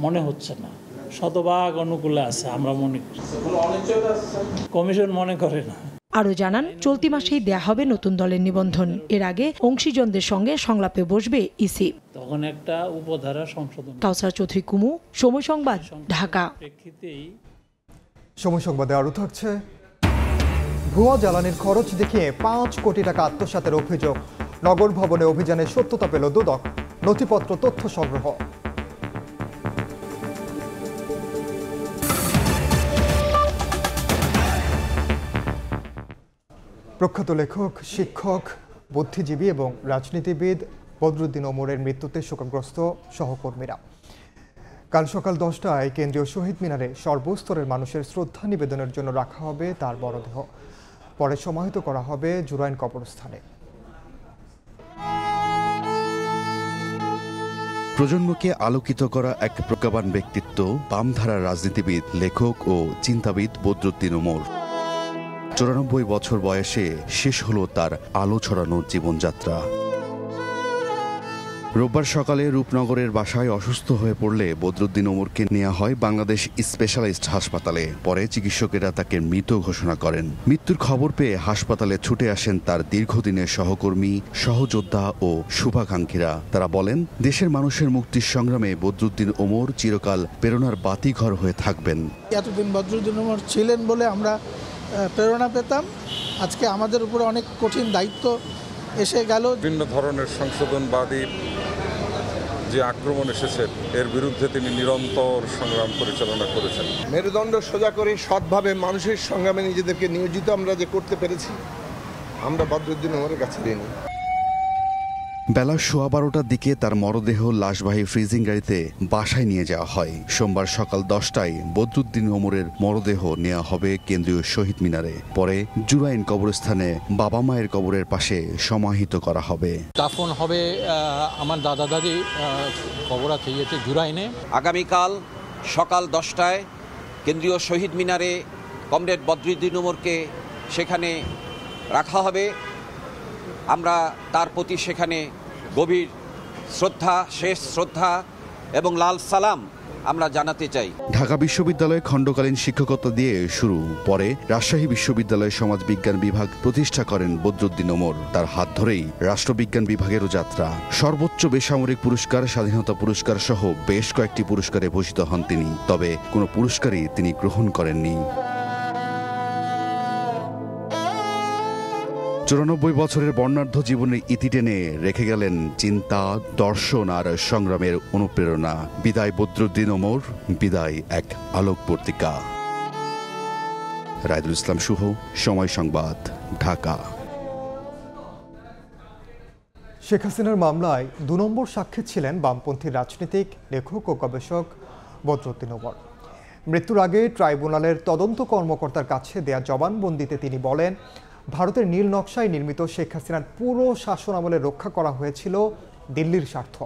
মনে হচ্ছে না। শতভাগ অনুকূলে আছে আমরা মনে করি, কমিশন মনে করে না। আরও জানান, চলতি মাসেই দেয়া হবে নতুন দলের নিবন্ধন। এর আগে অংশীজনদের সঙ্গে সংলাপে বসবে ইসি। তখন একটা উপধারা সংশোধন। কাউসার চৌধুরী কুমু, সময় সংবাদ, ঢাকা। সময় সংবাদে আরও থাকছে, ভুয়া জ্বালানির খরচ দেখিয়ে 5 কোটি টাকা আত্মসাতের অভিযোগ। নগর ভবনে অভিযানের সত্যতা পেল দুদক। নথিপত্র তথ্য সংগ্রহ। প্রখ্যাত লেখক, শিক্ষক, বুদ্ধিজীবী এবং রাজনীতিবিদ বদরুদ্দিন ওমরের মৃত্যুতে শোকগ্রস্ত সহকর্মীরা। কাল সকাল 10টায় কেন্দ্রীয় শহীদ মিনারে সর্বস্তরের মানুষের শ্রদ্ধা নিবেদনের জন্য রাখা হবে তার মরদেহ। পরে সমাহিত করা হবে জুরাইন কবরস্থানে। প্রজন্মকে আলোকিত করা এক প্রজ্ঞাবান ব্যক্তিত্ব বামধারার রাজনীতিবিদ, লেখক ও চিন্তাবিদ বদরুদ্দিন ওমর। 94 বছর বয়সে শেষ হলো তার আলো ছড়ানো জীবনযাত্রা। রোববার সকালে রূপনগরের বাসায় অসুস্থ হয়ে পড়লে বদরুদ্দিন ওমরকে নেওয়া হয় বাংলাদেশ স্পেশালাইজড হাসপাতালে। পরে চিকিৎসকেরা তাকে মৃত ঘোষণা করেন। মৃত্যুর খবর পেয়ে হাসপাতালে ছুটে আসেন তার দীর্ঘদিনের সহকর্মী, সহযোদ্ধা ও শুভাকাঙ্ক্ষীরা। তারা বলেন, দেশের মানুষের মুক্তির সংগ্রামে বদরুদ্দিন ওমর চিরকাল প্রেরণার বাতিঘর হয়ে থাকবেন। এতদিন বদরুদ্দিন ওমর ছিলেন বলে আমরা প্রেরণা পেতাম। আজকে আমাদের উপরে অনেক কঠিন দায়িত্ব এসে গেল। বিভিন্ন ধরনের সংশোধনবাদী যে আক্রমণ এসেছে এর বিরুদ্ধে তিনি নিরন্তর সংগ্রাম পরিচালনা করেছেন। মেরুদণ্ড সোজা করে সৎভাবে মানুষের সংগ্রামে নিজেদেরকে নিয়োজিত আমরা যে করতে পেরেছি, আমরা বদরুদ্দিন ওমরের কাছে ঋণী। বেলা 12:15টার দিকে তার মরদেহ লাশবাহী ফ্রিজিং গাড়িতে বাসায় নিয়ে যাওয়া হয়। সোমবার সকাল 10টায় বদরুদ্দিন ওমরের মরদেহ নেওয়া হবে কেন্দ্রীয় শহীদ মিনারে, পরে জুরাইন কবরস্থানে বাবা মায়ের কবরের পাশে সমাহিত করা হবে। দাফন হবে আমার দাদা দাদি কবর আছে জুরাইনে। আগামীকাল সকাল 10টায় কেন্দ্রীয় শহীদ মিনারে কমরেড বদরুদ্দিন ওমরকে সেখানে রাখা হবে। আমরা তার প্রতি সেখানে গভীর শ্রদ্ধা, শেষ শ্রদ্ধা এবং লাল সালাম আমরা জানাতে চাই। ঢাকা বিশ্ববিদ্যালয়ে খণ্ডকালীন শিক্ষকতা দিয়ে শুরু, পরে রাজশাহী বিশ্ববিদ্যালয়ে সমাজবিজ্ঞান বিভাগ প্রতিষ্ঠা করেন বদরুদ্দিন ওমর। তার হাত ধরেই রাষ্ট্রবিজ্ঞান বিভাগেরও যাত্রা। সর্বোচ্চ বেসামরিক পুরস্কার, স্বাধীনতা পুরস্কার সহ বেশ কয়েকটি পুরস্কারে ভূষিত হন তিনি, তবে কোনো পুরস্কারই তিনি গ্রহণ করেননি। 94 বছরের বর্ণাঢ্য জীবনের ইতি টেনে রেখে গেলেন চিন্তা, দর্শন আর সংগ্রামের অনুপ্রেরণা। বিদায় বদরুদ্দিন ওমর, বিদায় এক আলোকবর্তিকা। রায়দুল ইসলাম শুভ, সময় সংবাদ, ঢাকা। শেখ হাসিনার মামলায় 2 নম্বর সাক্ষী ছিলেন বামপন্থী রাজনীতিক, লেখক ও গবেষক বদরুদ্দিন ওমর। মৃত্যুর আগে ট্রাইব্যুনালের তদন্ত কর্মকর্তার কাছে দেয়া জবানবন্দিতে তিনি বলেন, ভারতের নীল নকশায় নির্মিত শেখ হাসিনার পুরো শাসন আমলে রক্ষা করা হয়েছিল দিল্লির স্বার্থ।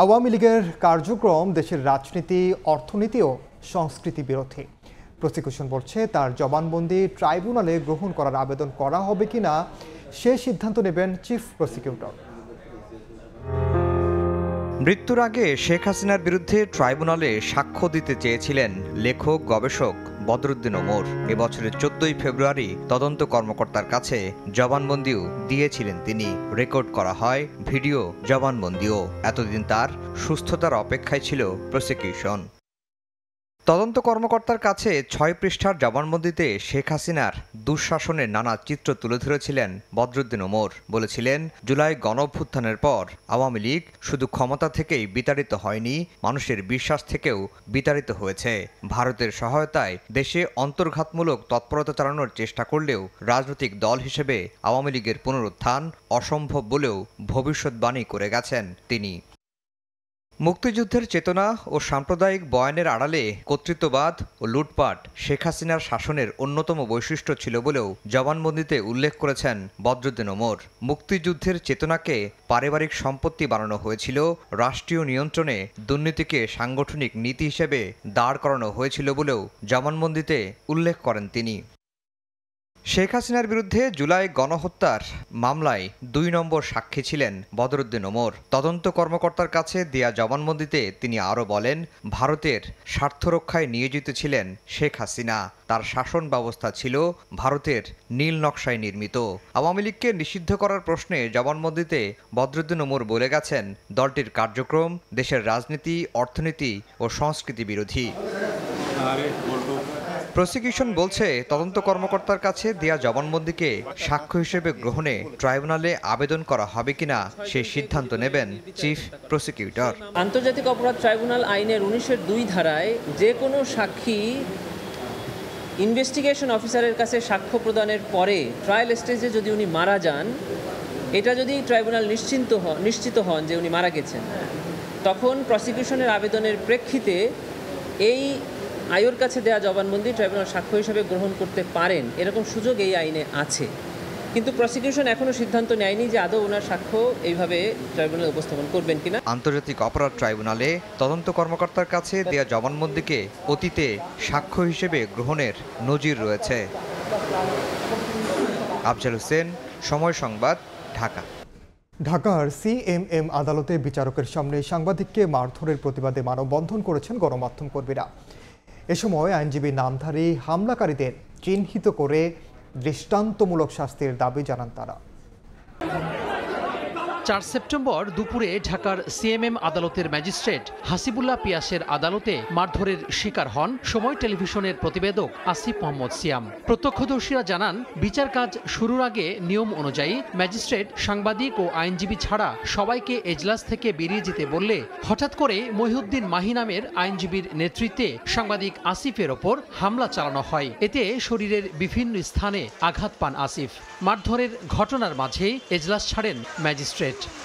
আওয়ামী লীগের কার্যক্রম দেশের রাজনীতি, অর্থনীতি ও সংস্কৃতি বিরোধী। প্রসিকিউশন বলছে, তার জবানবন্দি ট্রাইব্যুনালে গ্রহণ করার আবেদন করা হবে কিনা সে সিদ্ধান্ত নেবেন চিফ প্রসিকিউটর। মৃত্যুর আগে শেখ হাসিনার বিরুদ্ধে ট্রাইব্যুনালে সাক্ষ্য দিতে চেয়েছিলেন লেখক, গবেষক বদরুদ্দিন ওমর। এবছরের 14ই ফেব্রুয়ারি তদন্ত কর্মকর্তার কাছে জবানবন্দিও দিয়েছিলেন তিনি। রেকর্ড করা হয় ভিডিও জবানবন্দিও। এতদিন তার সুস্থতার অপেক্ষায় ছিল প্রসিকিউশন। তদন্ত কর্মকর্তার কাছে 6 পৃষ্ঠার জবানবন্দিতে শেখ হাসিনার দুঃশাসনের নানা চিত্র তুলে ধরেছিলেন বদরুদ্দিন ওমর। বলেছিলেন, জুলাই গণঅভ্যুত্থানের পর আওয়ামী লীগ শুধু ক্ষমতা থেকেই বিতাড়িত হয়নি, মানুষের বিশ্বাস থেকেও বিতাড়িত হয়েছে। ভারতের সহায়তায় দেশে অন্তর্ঘাতমূলক তৎপরতা চালানোর চেষ্টা করলেও রাজনৈতিক দল হিসেবে আওয়ামী লীগের পুনরুত্থান অসম্ভব বলেও ভবিষ্যৎবাণী করে গেছেন তিনি। মুক্তিযুদ্ধের চেতনা ও সাম্প্রদায়িক বয়ানের আড়ালে কর্তৃত্ববাদ ও লুটপাট শেখ হাসিনার শাসনের অন্যতম বৈশিষ্ট্য ছিল বলেও জবানবন্দিতে উল্লেখ করেছেন বদরুদ্দিন ওমর। মুক্তিযুদ্ধের চেতনাকে পারিবারিক সম্পত্তি বানানো হয়েছিল, রাষ্ট্রীয় নিয়ন্ত্রণে দুর্নীতিকে সাংগঠনিক নীতি হিসেবে দাঁড় করানো হয়েছিল বলেও জবানবন্দিতে উল্লেখ করেন তিনি। শেখ হাসিনার বিরুদ্ধে জুলাই গণহত্যার মামলায় 2 নম্বর সাক্ষী ছিলেন বদরুদ্দিন ওমর। তদন্ত কর্মকর্তার কাছে দেয়া জবানবন্দিতে তিনি আরও বলেন, ভারতের স্বার্থ রক্ষায় নিয়োজিত ছিলেন শেখ হাসিনা। তার শাসন ব্যবস্থা ছিল ভারতের নীল নকশায় নির্মিত। আওয়ামী লীগকে নিষিদ্ধ করার প্রশ্নে জবানবন্দিতে বদরুদ্দিন ওমর বলে গেছেন, দলটির কার্যক্রম দেশের রাজনীতি, অর্থনীতি ও সংস্কৃতি বিরোধী। প্রসিকিউশন বলছে, তদন্ত কর্মকর্তার কাছে দেয়া জবানবন্দিকে সাক্ষ্য হিসেবে গ্রহণে ট্রাইব্যুনালে আবেদন করা হবে কিনা সেই সিদ্ধান্ত নেবেন চিফ প্রসিকিউটর। আন্তর্জাতিক অপরাধ ট্রাইব্যুনাল আইনের 19-এর 2 ধারায় যে কোনো সাক্ষী ইনভেস্টিগেশন অফিসারের কাছে সাক্ষ্য প্রদানের পরে ট্রায়াল স্টেজে যদি উনি মারা যান, এটা যদি ট্রাইব্যুনাল নিশ্চিত হন যে উনি মারা গেছেন, তখন প্রসিকিউশনের আবেদনের প্রেক্ষিতে এই আয়োর কাছে দেয়া জবানবন্দি ট্রাইব্যুনাল সাক্ষ্য হিসেবে গ্রহণ করতে পারেন, এরকম সুযোগ এই আইনে আছে। কিন্তু প্রসিকিউশন এখনো সিদ্ধান্ত নেয়নি যে আদৌ ওনার সাক্ষ্য এইভাবে ট্রাইব্যুনালে উপস্থাপন করবেন কিনা। আন্তর্জাতিক অপরাধ ট্রাইব্যুনালে তদন্ত কর্মকর্তার কাছে দেয়া জবানবন্দিকে অতীতে সাক্ষ্য হিসেবে গ্রহণের নজির রয়েছে। আফজাল হোসেন, সময় সংবাদ, ঢাকা। ঢাকার সিএমএম আদালতে বিচারকের সামনে সাংবাদিককে মারধরের প্রতিবাদে মানববন্ধন করেছেন গণমাধ্যম কর্মীরা। এ সময় আইনজীবী নামধারী হামলাকারীদের চিহ্নিত করে দৃষ্টান্তমূলক শাস্তির দাবি জানান তারা। 4 সেপ্টেম্বর দুপুরে ঢাকার সিএমএম আদালতের ম্যাজিস্ট্রেট হাসিবুল্লাহ পিয়াসের আদালতে মারধরের শিকার হন সময় টেলিভিশনের প্রতিবেদক আসিফ মোহাম্মদ সিয়াম। প্রত্যক্ষদর্শীরা জানান, বিচার কাজ শুরুর আগে নিয়ম অনুযায়ী ম্যাজিস্ট্রেট সাংবাদিক ও আইনজীবী ছাড়া সবাইকে এজলাস থেকে বেরিয়ে যেতে বললে হঠাৎ করে মহিউদ্দিন মাহি নামের আইনজীবীর নেতৃত্বে সাংবাদিক আসিফের ওপর হামলা চালানো হয়। এতে শরীরের বিভিন্ন স্থানে আঘাত পান আসিফ। মারধরের ঘটনার মাঝেই এজলাস ছাড়েন ম্যাজিস্ট্রেট। ম্যাজিস্ট্রেট।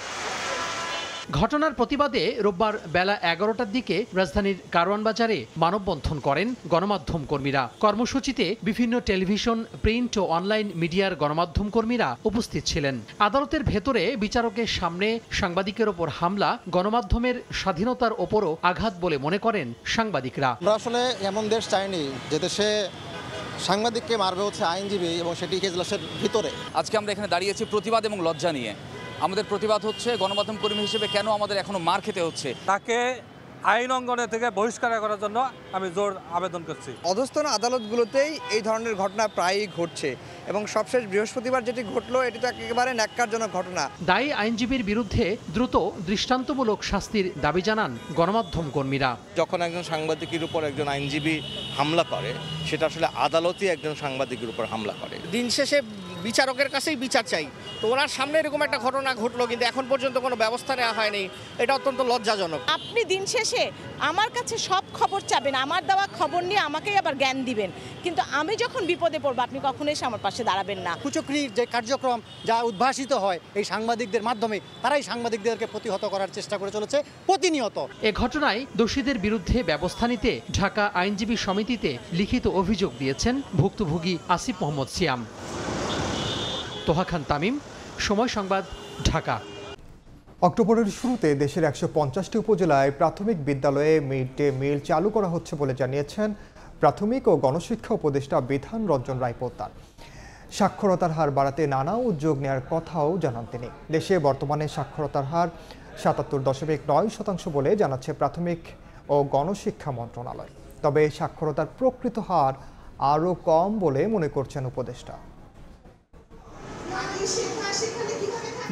ঘটনার প্রতিবাদে রোববার বেলা 11টার দিকে রাজধানীর কারওয়ান বাজারে মানববন্ধন করেন গণমাধ্যম কর্মীরা। কর্মসূচিতে বিভিন্ন টেলিভিশন, প্রিন্ট ও অনলাইন মিডিয়ার গণমাধ্যম কর্মীরা উপস্থিত ছিলেন। আদালতের ভেতরে বিচারকের সামনে সাংবাদিকের ওপর হামলা গণমাধ্যমের স্বাধীনতার ওপরও আঘাত বলে মনে করেন সাংবাদিকরা। আমরা আসলে এমন দেশ চাইনি যে দেশে সাংবাদিককে মারবে হচ্ছে আইনজীবী এবং সেটি এজলাসের ভিতরে। আজকে আমরা এখানে দাঁড়িয়েছি প্রতিবাদ এবং লজ্জা নিয়ে। আমাদের প্রতিবাদ হচ্ছে গণমাধ্যম কর্মী হিসেবে কেন আমাদের এখনো মার খেতে হচ্ছে। তাকে আইন অঙ্গনে থেকে বহিষ্কার করার জন্য আমি জোর আবেদন করছি। অধস্তন আদালতগুলোতেই এই ধরনের ঘটনা প্রায়ই ঘটছে এবং সবশেষ বৃহস্পতিবার যেটি ঘটলো এটি তো একেবারে ন্যাক্কারজনক ঘটনা। দায়ী আইনজীবীর বিরুদ্ধে দ্রুত দৃষ্টান্তমূলক শাস্তির দাবি জানান গণমাধ্যম কর্মীরা। যখন একজন সাংবাদিকের উপর একজন আইনজীবী হামলা করে, সেটা আসলে আদালতই একজন সাংবাদিকের উপর হামলা করে। দিন শেষে বিচারকের কাছেই বিচার চাই। তো ওনার সামনে এরকম একটা ঘটনা ঘটলো, কিন্তু এখন পর্যন্ত কোনো ব্যবস্থা নেওয়া হয়নি। এটা অত্যন্ত লজ্জাজনক। আপনি দিন শেষে আমার কাছে সব খবর চাবেন, আমার দেওয়া খবর নিয়ে আমাকেই আবার জ্ঞান দিবেন, কিন্তু আমি যখন বিপদে পড়বো আপনি কখনোই এসে আমার পাশে দাঁড়াবেন না। কুচক্রির যে কার্যক্রম যা উদ্ভাসিত হয় এই সাংবাদিকদের মাধ্যমে, তারাই সাংবাদিকদেরকে প্রতিহত করার চেষ্টা করে চলেছে প্রতিনিয়ত। এ ঘটনায় দোষীদের বিরুদ্ধে ব্যবস্থা নিতে ঢাকা আইনজীবী সমিতিতে লিখিত অভিযোগ দিয়েছেন ভুক্তভোগী আসিফ মোহাম্মদ সিয়াম। তোহা খান তামিম, সময় সংবাদ, ঢাকা। অক্টোবরের শুরুতে দেশের 150টি উপজেলায় প্রাথমিক বিদ্যালয়ে মিড ডে মিল চালু করা হচ্ছে বলে জানিয়েছেন প্রাথমিক ও গণশিক্ষা উপদেষ্টা বিধান রঞ্জন রায় পোদ্দার। সাক্ষরতার হার বাড়াতে নানা উদ্যোগ নেওয়ার কথাও জানান তিনি। দেশে বর্তমানে সাক্ষরতার হার 77.9% বলে জানাচ্ছে প্রাথমিক ও গণশিক্ষা মন্ত্রণালয়। তবে সাক্ষরতার প্রকৃত হার আরও কম বলে মনে করছেন উপদেষ্টা।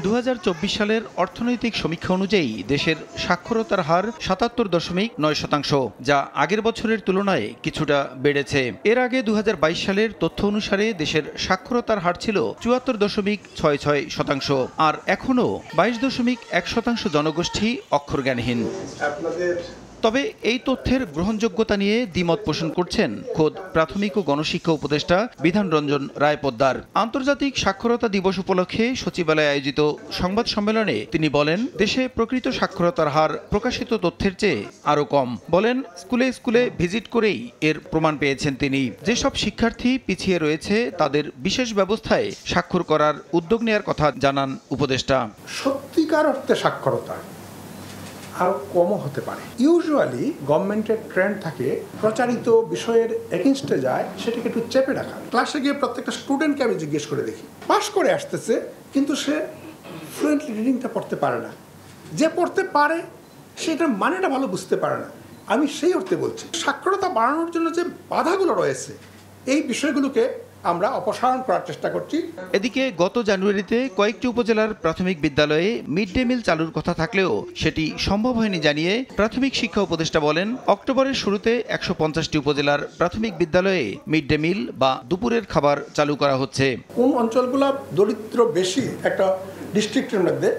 2024 সালের অর্থনৈতিক সমীক্ষা অনুযায়ী দেশের সাক্ষরতার হার 77.9%, যা আগের বছরের তুলনায় কিছুটা বেড়েছে। এর আগে 2022 সালের তথ্য অনুসারে দেশের সাক্ষরতার হার ছিল 74.66%, আর এখনও 22.1% জনগোষ্ঠী অক্ষরজ্ঞানহীন। তবে এই তথ্যের গ্রহণযোগ্যতা নিয়ে দ্বিমত পোষণ করছেন খোদ প্রাথমিক ও গণশিক্ষা উপদেষ্টা বিধান রঞ্জন রায় পোদ্দার। আন্তর্জাতিক সাক্ষরতা দিবস উপলক্ষে সচিবালয়ে আয়োজিত সংবাদ সম্মেলনে তিনি বলেন, দেশে প্রকৃত সাক্ষরতার হার প্রকাশিত তথ্যের চেয়ে আরও কম। বলেন, স্কুলে স্কুলে ভিজিট করেই এর প্রমাণ পেয়েছেন তিনি। যেসব শিক্ষার্থী পিছিয়ে রয়েছে তাদের বিশেষ ব্যবস্থায় স্বাক্ষর করার উদ্যোগ নেওয়ার কথা জানান উপদেষ্টা। সত্যিকার অর্থে সাক্ষরতা আরও কমও হতে পারে। ইউজুয়ালি গভর্নমেন্টের ট্রেন্ড থাকে প্রচারিত বিষয়ের এগেনস্টে যায় সেটাকে একটু চেপে রাখা। ক্লাসে গিয়ে প্রত্যেকটা স্টুডেন্টকে আমি জিজ্ঞেস করে দেখি, পাস করে আসতেছে কিন্তু সে ফ্লুয়েন্টলি রিডিংটা পড়তে পারে না। যে পড়তে পারে সেটার মানেটা ভালো বুঝতে পারে না। আমি সেই অর্থে বলছি সাক্ষরতা বাড়ানোর জন্য যে বাধাগুলো রয়েছে এই বিষয়গুলোকে আমরা অপসারণ করার চেষ্টা করছি। এদিকে গত জানুয়ারিতে কয়েকটি উপজেলার প্রাথমিক বিদ্যালয়ে মিড ডে মিল চালুর কথা থাকলেও সেটি সম্ভব হয়নি জানিয়ে প্রাথমিক শিক্ষা উপদেষ্টা বলেন, অক্টোবরের শুরুতে 150টি উপজেলার প্রাথমিক বিদ্যালয়ে মিড ডে মিল বা দুপুরের খাবার চালু করা হচ্ছে। কোন অঞ্চলগুলো দরিদ্র বেশি একটা ডিস্ট্রিক্টের মধ্যে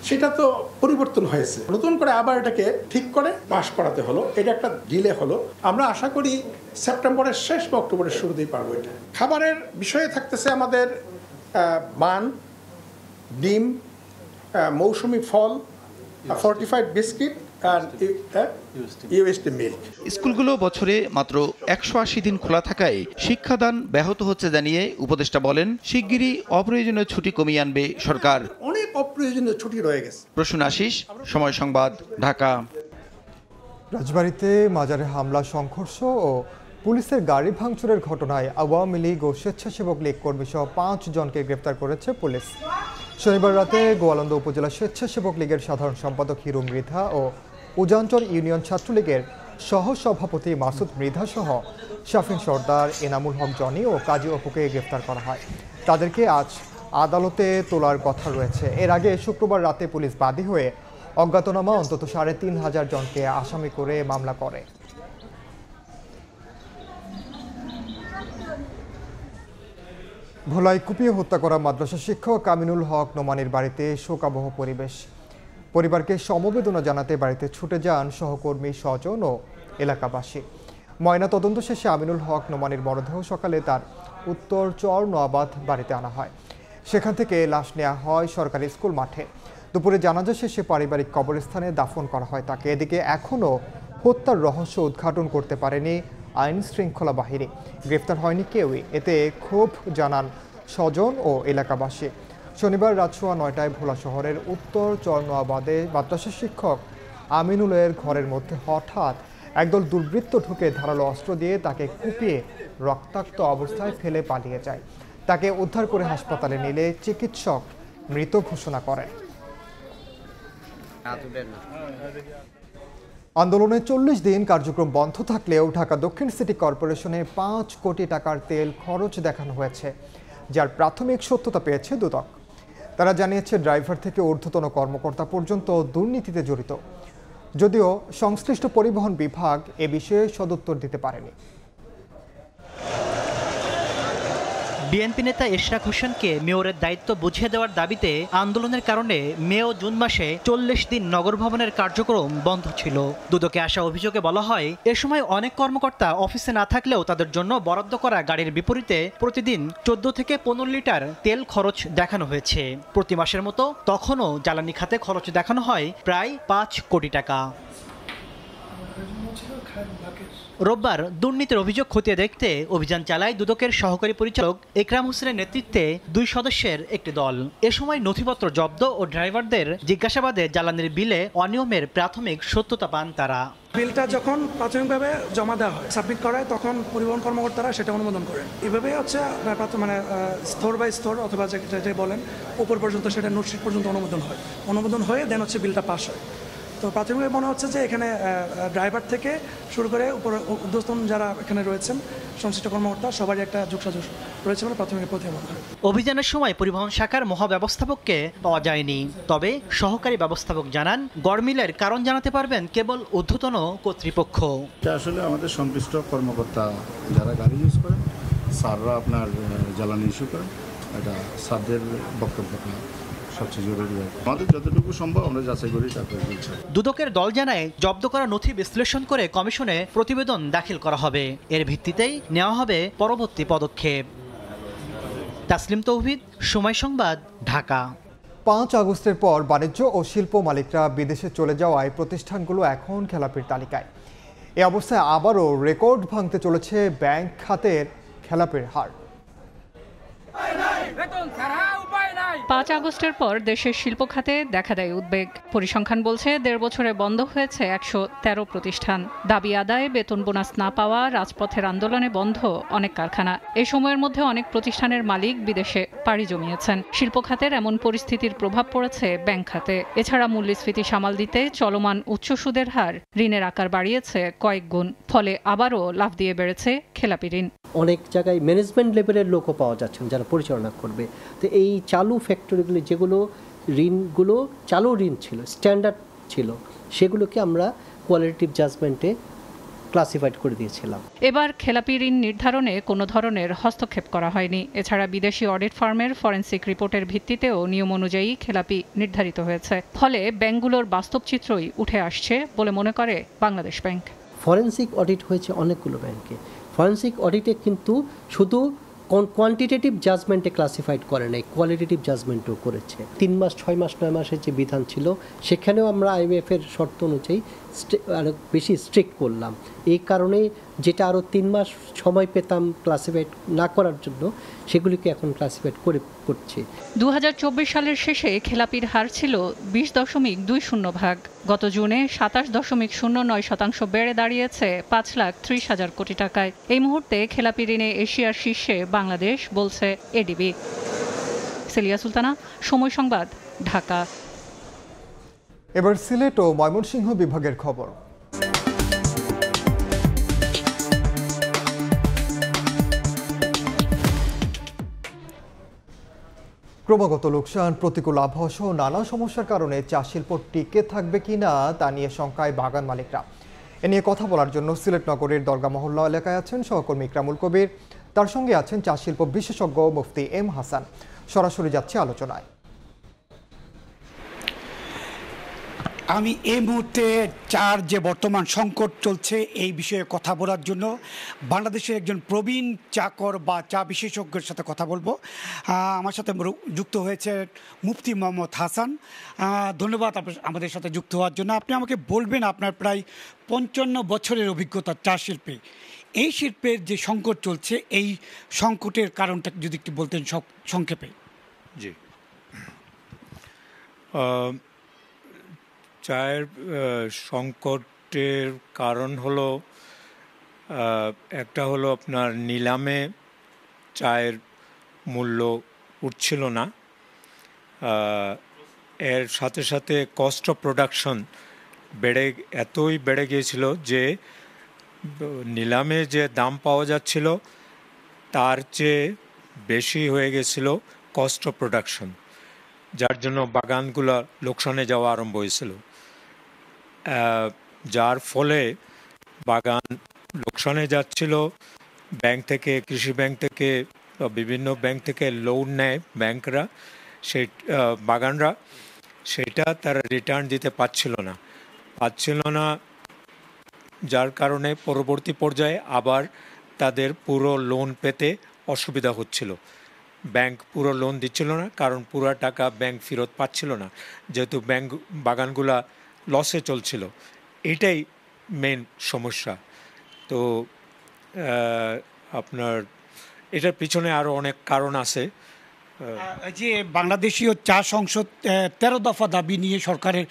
সেটা তো পরিবর্তন হয়েছে, নতুন করে আবার এটাকে ঠিক করে পাস করাতে হলো। এটা একটা ডিলে হলো। আমরা আশা করি সেপ্টেম্বরের শেষ বা অক্টোবরের শুরুতেই পারবো। এটা খাবারের বিষয়ে থাকতেছে আমাদের বান, ডিম, মৌসুমি ফল, ফর্টিফাইড বিস্কিট আর ইউএসডি মিল্ক। স্কুলগুলো বছরে মাত্র 180 দিন খোলা থাকায় শিক্ষাদান ব্যাহত হচ্ছে জানিয়ে উপদেষ্টা বলেন, শিগগিরই অপ্রয়োজনীয় ছুটি কমিয়ে আনবে সরকার। অনেক অপ্রয়োজনীয় ছুটি রয়ে গেছে। প্রসূন আশিস, সময় সংবাদ, ঢাকা। রাজবাড়ীতে মাজারে হামলা, সংঘর্ষ ও পুলিশের গাড়ি ভাঙচুরের ঘটনায় আওয়ামী লীগ ও স্বেচ্ছাসেবক লীগ কর্মী সহ 5 জনকে গ্রেপ্তার করেছে পুলিশ। শনিবার রাতে গোয়ালন্দ উপজেলা স্বেচ্ছাসেবক লীগের সাধারণ সম্পাদক হিরু মৃধা ও উজানচর ইউনিয়ন ছাত্রলীগের সহসভাপতি মাসুদ মৃধা সহ শাফিন সর্দার, এনামুল হক জনি ও কাজী অপুকে গ্রেপ্তার করা হয়। তাদেরকে আজ আদালতে তোলার কথা রয়েছে। এর আগে শুক্রবার রাতে পুলিশ বাদী হয়ে অজ্ঞাতনামা অন্তত 3500 জনকে আসামি করে মামলা করে। ভোলায় কুপিয়ে হত্যা করা মাদ্রাসা শিক্ষক আমিনুল হক নোমানের বাড়িতে শোকাবহ পরিবেশ। পরিবারকে সমবেদনা জানাতে বাড়িতে ছুটে যান সহকর্মী, স্বজন ও এলাকাবাসী। ময়না তদন্ত শেষে আমিনুল হক নোমানের মরদেহ সকালে তার উত্তর চর নোয়াবাদ বাড়িতে আনা হয়। সেখান থেকে লাশ নেওয়া হয় সরকারি স্কুল মাঠে। দুপুরে জানাজা শেষে পারিবারিক কবরস্থানে দাফন করা হয় তাকে। এদিকে এখনও হত্যার রহস্য উদ্ঘাটন করতে পারেনি আইন শৃঙ্খলা বাহিনী। গ্রেফতার হয়নি কেউই, এতে ক্ষোভ জানান স্বজন ও এলাকাবাসী। শনিবার রাত সোয়া 9টায় ভোলা শহরের উত্তর চরনোয়াবাদে মাদ্রাসা শিক্ষক আমিনুলের ঘরের মধ্যে হঠাৎ একদল দুর্বৃত্ত ঢুকে ধারালো অস্ত্র দিয়ে তাকে কুপিয়ে রক্তাক্ত অবস্থায় ফেলে পালিয়ে যায়। তাকে উদ্ধার করে হাসপাতালে নিলে চিকিৎসক মৃত ঘোষণা করেন। আন্দোলনে 40 দিন কার্যক্রম বন্ধ থাকলেও ঢাকা দক্ষিণ সিটি কর্পোরেশনে 5 কোটি টাকার তেল খরচ দেখানো হয়েছে, যার প্রাথমিক সত্যতা পেয়েছে দুদক। তারা জানিয়েছে ড্রাইভার থেকে ঊর্ধ্বতন কর্মকর্তা পর্যন্ত দুর্নীতিতে জড়িত, যদিও সংশ্লিষ্ট পরিবহন বিভাগ এ বিষয়ে সদুত্তর দিতে পারেনি। বিএনপি নেতা ইশরাক হোসেনকে মেয়রের দায়িত্ব বুঝিয়ে দেওয়ার দাবিতে আন্দোলনের কারণে মে ও জুন মাসে 40 দিন নগর ভবনের কার্যক্রম বন্ধ ছিল। দুদকে আসা অভিযোগে বলা হয়, এ সময় অনেক কর্মকর্তা অফিসে না থাকলেও তাদের জন্য বরাদ্দ করা গাড়ির বিপরীতে প্রতিদিন 14 থেকে 15 লিটার তেল খরচ দেখানো হয়েছে। প্রতি মাসের মতো তখনও জ্বালানি খাতে খরচ দেখানো হয় প্রায় 5 কোটি টাকা। রোববার দুর্নীতির অভিযোগ খতিয়ে দেখতে অভিযান চালায় দুদকের সহকারী পরিচালক একরাম হোসেনের নেতৃত্বে 2 সদস্যের একটি দল। এ সময় নথিপত্র জব্দ ও ড্রাইভারদের জিজ্ঞাসাবাদে জ্বালানির বিলে অনিয়মের প্রাথমিক সত্যতা পান তারা। বিলটা যখন প্রাথমিকভাবে জমা দেওয়া হয়, সাবমিট করা হয়, তখন পরিবহন কর্মকর্তারা সেটা অনুমোদন করেন। এভাবে হচ্ছে স্তর বাই স্তর অথবা যেটা বলেন উপর পর্যন্ত সেটা নোটশিট পর্যন্ত অনুমোদন হয়ে দেন হচ্ছে বিলটা পাস হয়। তো প্রাথমিকভাবে মনে হচ্ছে যে এখানে ড্রাইভার থেকে শুরু করে ঊর্ধ্বতন যারা এখানে রয়েছেন সংশ্লিষ্ট কর্মকর্তা সবারই একটা যোগসাজশ রয়েছে বলে প্রাথমিক প্রতিবেদন হয়। অভিযানের সময় পরিবহন শাখার মহাব্যবস্থাপককে পাওয়া যায়নি, তবে সহকারী ব্যবস্থাপক জানান গড়মিলের কারণ জানাতে পারবেন কেবল ঊর্ধ্বতন কর্তৃপক্ষ। আসলে আমাদের সংশ্লিষ্ট কর্মকর্তা যারা গাড়ি ইউজ করেন, স্যাররা আপনার জ্বালানি ইস্যু করেন, এটা স্যারদের বক্তব্যটা সবচেয়ে জরুরি। আমাদের যতটুকু সম্ভব আমরা যাচাই করি। দুদকের দল জানায় জব্দ করা নথি বিশ্লেষণ করে কমিশনে প্রতিবেদন দাখিল করা হবে, এর ভিত্তিতেই নেওয়া হবে পরবর্তী পদক্ষেপ। তাসলিম তৌহিদ, সময় সংবাদ, ঢাকা। 5 আগস্টের পর বাণিজ্য ও শিল্প মালিকরা বিদেশে চলে যাওয়ায় প্রতিষ্ঠানগুলো এখন খেলাপির তালিকায়। এ অবস্থায় আবারও রেকর্ড ভাঙতে চলেছে ব্যাংক খাতের খেলাপির হার। 5 আগস্টের পর দেশের শিল্প খাতে দেখা দেয় উদ্বেগ। পরিসংখ্যান বলছে 1.5 বছরে বন্ধ হয়েছে 113 প্রতিষ্ঠান। দাবি আদায়, বেতন বোনাস না পাওয়া, রাজপথের আন্দোলনে বন্ধ অনেক কারখানা। এই সময়ের মধ্যে অনেক প্রতিষ্ঠানের মালিক বিদেশে পাড়ি জমিয়েছেন। শিল্প খাতের এমন পরিস্থিতির প্রভাব পড়েছে ব্যাংক খাতে। এছাড়া মূল্যস্ফীতি সামাল দিতে চলমান উচ্চ সুদের হার ঋণের আকার বাড়িয়েছে কয়েক গুণ। ফলে আবারও লাফ দিয়ে বেড়েছে খেলাপি ঋণ। অনেক জায়গায় ম্যানেজমেন্ট লেভেলের লোকও পাওয়া যাচ্ছেন যারা পরিচালনা করবে। তো এই চালু ফ্যাক্টরিগুলি যেগুলো ঋণগুলো চালু ঋণ ছিল, স্ট্যান্ডার্ড ছিল, সেগুলোকে আমরা কোয়ালিটেটিভ জাজমেন্টে ক্লাসিফাইড করে দিয়েছিলাম। এবার খেলাপি ঋণ নির্ধারণে কোনো ধরনের হস্তক্ষেপ করা হয়নি। এছাড়া বিদেশি অডিট ফার্মের ফরেনসিক রিপোর্টের ভিত্তিতেও নিয়ম অনুযায়ী খেলাপি নির্ধারিত হয়েছে। ফলে ব্যাংকগুলোর বাস্তব চিত্রই উঠে আসছে বলে মনে করে বাংলাদেশ ব্যাংক। ফরেনসিক অডিট হয়েছে অনেকগুলো ব্যাংকে। ফরেনসিক অডিটে কিন্তু শুধু কোয়ান্টিটেটিভ জাজমেন্টে ক্লাসিফাইড করে নাই, কোয়ালিটেটিভ জাজমেন্টও করেছে। 3 মাস, 6 মাস, 9 মাসের যে বিধান ছিল সেখানেও আমরা আইএমএফের শর্ত অনুযায়ী আরও বেশি স্ট্রিক্ট করলাম। এই কারণে যেটা আরও 3 মাস সময় পেতাম ক্লাসিফাইড না করার জন্য, সেগুলিকে এখন ক্লাসিফাইড করছি। 2024 সালের শেষে খেলাপির হার ছিল 20.20%। গত জুনে 27.09% বেড়ে দাঁড়িয়েছে 5,30,000 কোটি টাকায়। এই মুহূর্তে খেলাপি ঋণে এশিয়ার শীর্ষে বাংলাদেশ, বলছে এডিবি। সেলিয়া সুলতানা, সময় সংবাদ, ঢাকা। এবার সিলেট ও ময়মনসিংহ বিভাগের খবর। ক্রমাগত লোকসান, প্রতিকূল আবহাওয়া সহ নানা সমস্যার কারণে চা শিল্প টিকে থাকবে কিনা তা নিয়ে শঙ্কায় বাগান মালিকরা। এ নিয়ে কথা বলার জন্য সিলেট নগরের দরগা মহল্লা এলাকায় আছেন সহকর্মী ইকরামুল কবির, তার সঙ্গে আছেন চা শিল্প বিশেষজ্ঞ মুফতি এম হাসান। সরাসরি যাচ্ছে আলোচনায়। আমি এই মুহূর্তে চার যে বর্তমান সংকট চলছে এই বিষয়ে কথা বলার জন্য বাংলাদেশের একজন প্রবীণ চাকর বা চা বিশেষজ্ঞের সাথে কথা বলবো। আমার সাথে যুক্ত হয়েছে মুফতি মোহাম্মদ হাসান। ধন্যবাদ আমাদের সাথে যুক্ত হওয়ার জন্য। আপনি আমাকে বলবেন, আপনার প্রায় 55 বছরের অভিজ্ঞতা চা শিল্পে, এই শিল্পের যে সংকট চলছে এই সংকটের কারণটা যদি একটু বলতেন সংক্ষেপে। জি, চায়ের সংকটের কারণ হলো একটা হলো আপনার নিলামে চায়ের মূল্য উঠছিল না, এর সাথে সাথে কস্ট অফ প্রোডাকশন এতই বেড়ে গিয়েছিল যে নিলামে যে দাম পাওয়া যাচ্ছিল তার চেয়ে বেশি হয়ে গেছিল কস্ট অফ প্রোডাকশন, যার জন্য বাগানগুলো লোকসানে যাওয়া আরম্ভ হয়েছিল। যার ফলে বাগান লোকসানে যাচ্ছিল। ব্যাংক থেকে, কৃষি ব্যাংক থেকে, বিভিন্ন ব্যাংক থেকে লোন নেয় ব্যাংকরা, সেই বাগানরা, সেটা তারা রিটার্ন দিতে পারছিল না, যার কারণে পরবর্তী পর্যায়ে আবার তাদের পুরো লোন পেতে অসুবিধা হচ্ছিল। ব্যাংক পুরো লোন দিচ্ছিল না, কারণ পুরো টাকা ব্যাংক ফেরত পাচ্ছিল না, যেহেতু ব্যাংক বাগানগুলা লসে চলছিল। এটাই মেন সমস্যা। তো আপনার এটার পিছনে আরও অনেক কারণ আছে। যে বাংলাদেশীয় চা সংসদ 13 দফা দাবি নিয়ে সরকারের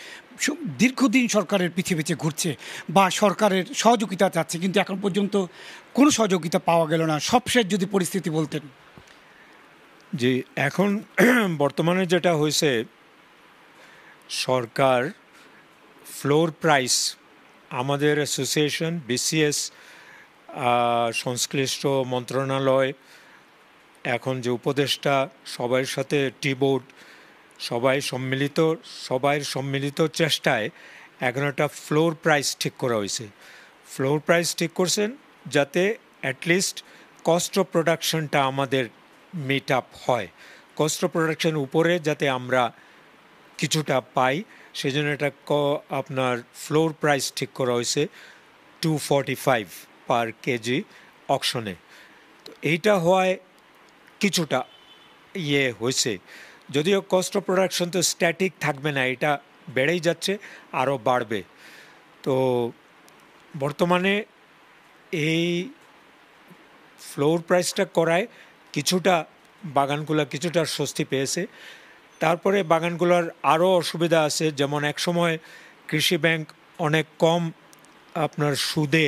দীর্ঘদিন সরকারের পিছে পিছে ঘুরছে বা সরকারের সহযোগিতা চাচ্ছে, কিন্তু এখন পর্যন্ত কোনো সহযোগিতা পাওয়া গেল না। সবশেষ যদি পরিস্থিতি বলতেন। জি, এখন বর্তমানে যেটা হয়েছে, সরকার ফ্লোর প্রাইস, আমাদের অ্যাসোসিয়েশন, বিসিএস, সংশ্লিষ্ট মন্ত্রণালয়, এখন যে উপদেষ্টা, সবার সাথে টি বোর্ড, সবাই সম্মিলিত চেষ্টায় এখন একটা ফ্লোর প্রাইস ঠিক করা হয়েছে। ফ্লোর প্রাইস ঠিক করছেন যাতে অ্যাটলিস্ট কস্ট অফ প্রোডাকশনটা আমাদের মিট আপ হয়, কস্ট অফ প্রোডাকশন উপরে যাতে আমরা কিছুটা পাই, সেই জন্য এটা আপনার ফ্লোর প্রাইস ঠিক করা হয়েছে 245 পার কেজি অকশনে। তো এইটা হওয়ায় কিছুটা হয়েছে, যদিও কস্ট অফ প্রোডাকশন তো স্ট্যাটিক থাকবে না, এটা বেড়েই যাচ্ছে, আরও বাড়বে। তো বর্তমানে এই ফ্লোর প্রাইসটা করায় কিছুটা বাগানগুলো কিছুটা স্বস্তি পেয়েছে। তারপরে বাগানগুলোর আরও অসুবিধা আছে, যেমন একসময় কৃষি ব্যাংক অনেক কম আপনার সুদে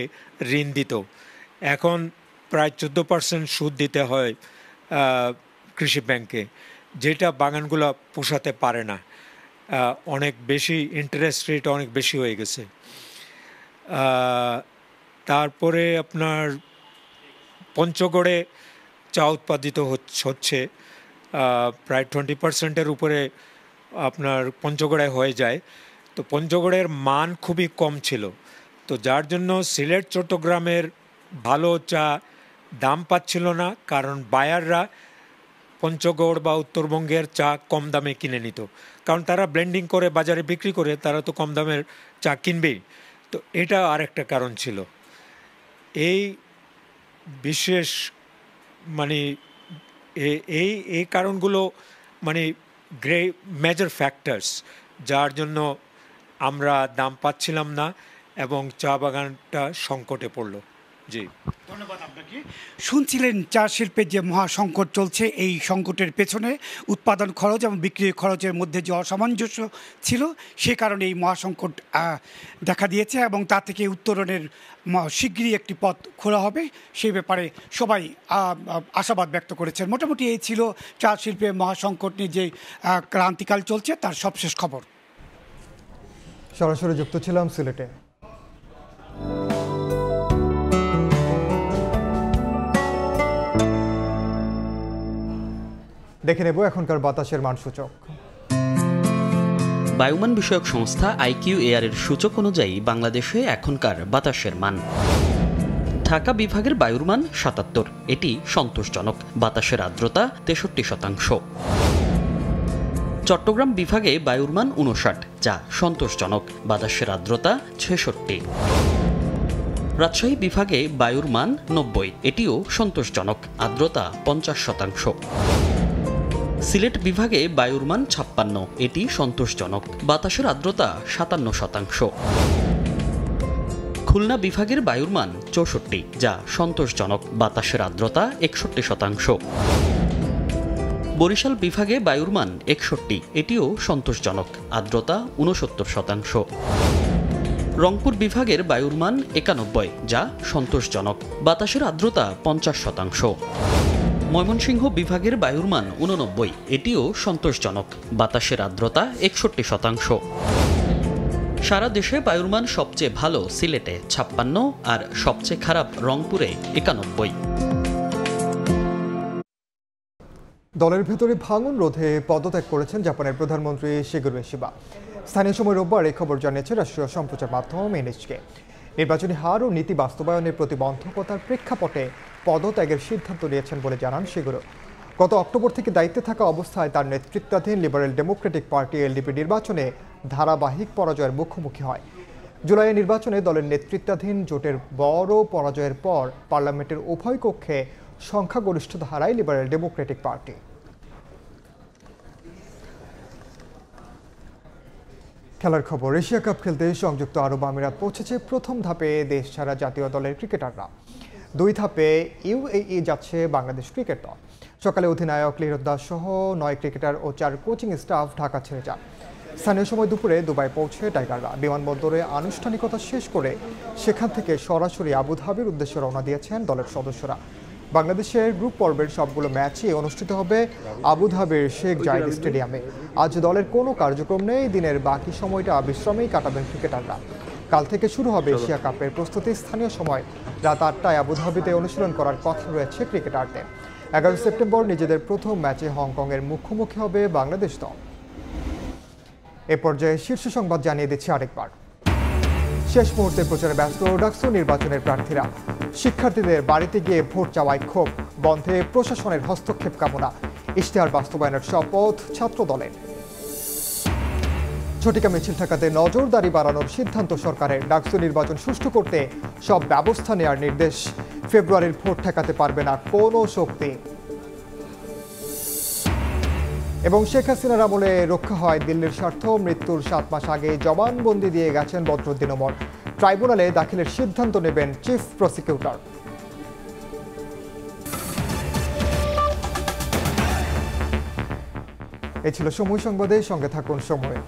ঋণ দিত, এখন প্রায় 14% সুদ দিতে হয় কৃষি ব্যাংকে, যেটা বাগানগুলো পোষাতে পারে না, অনেক বেশি ইন্টারেস্ট রেট অনেক বেশি হয়ে গেছে। তারপরে আপনার পঞ্চগড়ে চা উৎপাদিত হচ্ছে প্রায় 20%-এর উপরে আপনার পঞ্চগড়ে হয়ে যায়। তো পঞ্চগড়ের মান খুবই কম ছিল, তো যার জন্য সিলেট চট্টগ্রামের ভালো চা দাম পাচ্ছিল না, কারণ বায়াররা পঞ্চগড় বা উত্তরবঙ্গের চা কম দামে কিনে নিত, কারণ তারা ব্লেন্ডিং করে বাজারে বিক্রি করে, তারা তো কম দামের চা কিনবেই। তো এটা আরেকটা কারণ ছিল। এই বিশেষ মানে এই কারণগুলো মানে মেজর ফ্যাক্টরস, যার জন্য আমরা দাম পাচ্ছিলাম না এবং চা বাগানটা সংকটে পড়লো। জি, ধন্যবাদ আপনাকে। শুনছিলেন চা শিল্পের যে মহা সংকট চলছে, এই সংকটের পেছনে উৎপাদন খরচ এবং বিক্রি খরচের মধ্যে যে অসামঞ্জস্য ছিল, সে কারণে এই মহাসংকট দেখা দিয়েছে এবং তা থেকে উত্তরণের শীঘ্রই একটি পথ খোলা হবে, সেই ব্যাপারে সবাই আশাবাদ ব্যক্ত করেছেন। মোটামুটি এই ছিল চা শিল্পের মহাসংকট নিয়ে যে ক্রান্তিকাল চলছে তার সবশেষ খবর। সরাসরি যুক্ত ছিলাম সিলেটে। দেখে নেব এখনকার বাতাসের মানসূচক। বায়ুমান বিষয়ক সংস্থা IQAir এর সূচক অনুযায়ী বাংলাদেশে এখনকার বাতাসের মান। ঢাকা বিভাগের বায়ুর মান ৭৭, এটি সন্তোষজনক। বাতাসের আর্দ্রতা ৬৩%। চট্টগ্রাম বিভাগে বায়ুর মান 59, যা সন্তোষজনক। বাতাসের আর্দ্রতা 66। রাজশাহী বিভাগে বায়ুর মান 90, এটিও সন্তোষজনক। আর্দ্রতা 50%। সিলেট বিভাগে বায়ুর মান 56, এটি সন্তোষজনক। বাতাসের আর্দ্রতা 57%। খুলনা বিভাগের বায়ুর মান 64, যা সন্তোষজনক। বাতাসের আর্দ্রতা 61%। বরিশাল বিভাগে বায়ুর মান 61, এটিও সন্তোষজনক। আর্দ্রতা 69%। রংপুর বিভাগের বায়ুর মান 91, যা সন্তোষজনক। বাতাসের আর্দ্রতা 50%। ময়মনসিংহ বিভাগের বায়ুর মান 89, এটিও সন্তোষজনক। বাতাসের আর্দ্রতা 61%। সারা দেশে বায়ুর মান সবচেয়ে ভালো সিলেটে 56 আর সবচেয়ে খারাপ রংপুরে 91। দলের ভেতরে ভাঙন রোধে পদত্যাগ করেছেন জাপানের প্রধানমন্ত্রী শিগেরু ইশিবা। স্থানীয় সময় রোববার এই খবর জানিয়েছে রাষ্ট্রীয় সম্প্রচার মাধ্যম এনএইচকে। নির্বাচনী হার ও নীতি বাস্তবায়নের প্রতিবন্ধকতার প্রেক্ষাপটে পদত্যাগের সিদ্ধান্ত নিয়েছেন বলে জানান শিগেরু। গত অক্টোবর থেকে দায়িত্বে থাকা অবস্থায় তার নেতৃত্বাধীন লিবারেল ডেমোক্রেটিক পার্টি এলডিপি নির্বাচনে ধারাবাহিক পরাজয়ের মুখোমুখি হয়। জুলাইয়ের নির্বাচনে দলের নেতৃত্বাধীন জোটের বড় পরাজয়ের পর পার্লামেন্টের উভয় কক্ষে সংখ্যাগরিষ্ঠতা হারায় লিবারেল ডেমোক্রেটিক পার্টি। খেলার খবর, এশিয়া কাপ খেলতে সংযুক্ত আরব আমিরাত পৌঁছেছে প্রথম ধাপে দেশ ছাড়া জাতীয় দলের ক্রিকেটাররা। 2 ধাপে ইউএই যাচ্ছে বাংলাদেশ ক্রিকেট দল। সকালে অধিনায়ক লিরদ দাস সহ 9 ক্রিকেটার ও 4 কোচিং স্টাফ ঢাকা ছেড়ে যান। স্থানীয় সময় দুপুরে দুবাই পৌঁছে টাইগাররা। বিমানবন্দরে আনুষ্ঠানিকতা শেষ করে সেখান থেকে সরাসরি আবুধাবির উদ্দেশ্যে রওনা দিয়েছেন দলের সদস্যরা। বাংলাদেশের গ্রুপ পর্বের সবগুলো ম্যাচই অনুষ্ঠিত হবে আবুধাবির শেখ জায়েদ স্টেডিয়ামে। আজ দলের কোনো কার্যক্রম নেই। দিনের বাকি সময়টা বিশ্রামেই কাটাবেন ক্রিকেটাররা। কাল থেকে শুরু হবে এশিয়া কাপের প্রস্তুতি। স্থানীয় সময় রাত 8টায় আবুধাবিতে অনুশীলন করার কথা রয়েছে ক্রিকেটারদের। 11 সেপ্টেম্বর নিজেদের প্রথম ম্যাচে হংকংয়ের মুখোমুখি হবে বাংলাদেশ দল। এ পর্যায়ে শীর্ষ সংবাদ জানিয়ে দিচ্ছি আরেকবার। শেষ মুহূর্তে প্রচারে ব্যস্ত ডাকসু নির্বাচনের প্রার্থীরা। শিক্ষার্থীদের বাড়িতে গিয়ে ভোট চাওয়ায় ক্ষোভ, বন্ধে প্রশাসনের হস্তক্ষেপ কামনা। ইশতেহার বাস্তবায়নের শপথ ছাত্র দলের। ঝটিকা মিছিল ঠেকাতে নজরদারি বাড়ানোর সিদ্ধান্ত সরকারের। ডাকসু নির্বাচন সুষ্ঠু করতে সব ব্যবস্থা নেওয়ার নির্দেশ। ফেব্রুয়ারির ভোট ঠেকাতে পারবে না কোনো শক্তি। এবং শেখ হাসিনার আমলে রক্ষা হয় দিল্লির স্বার্থ। মৃত্যুর 7 মাস আগে জবানবন্দি দিয়ে গেছেন বদরুদ্দিন ওমর। ট্রাইব্যুনালে দাখিলের সিদ্ধান্ত নেবেন চিফ প্রসিকিউটর। এই ছিল সময় সংবাদে, সঙ্গে থাকুন সময়।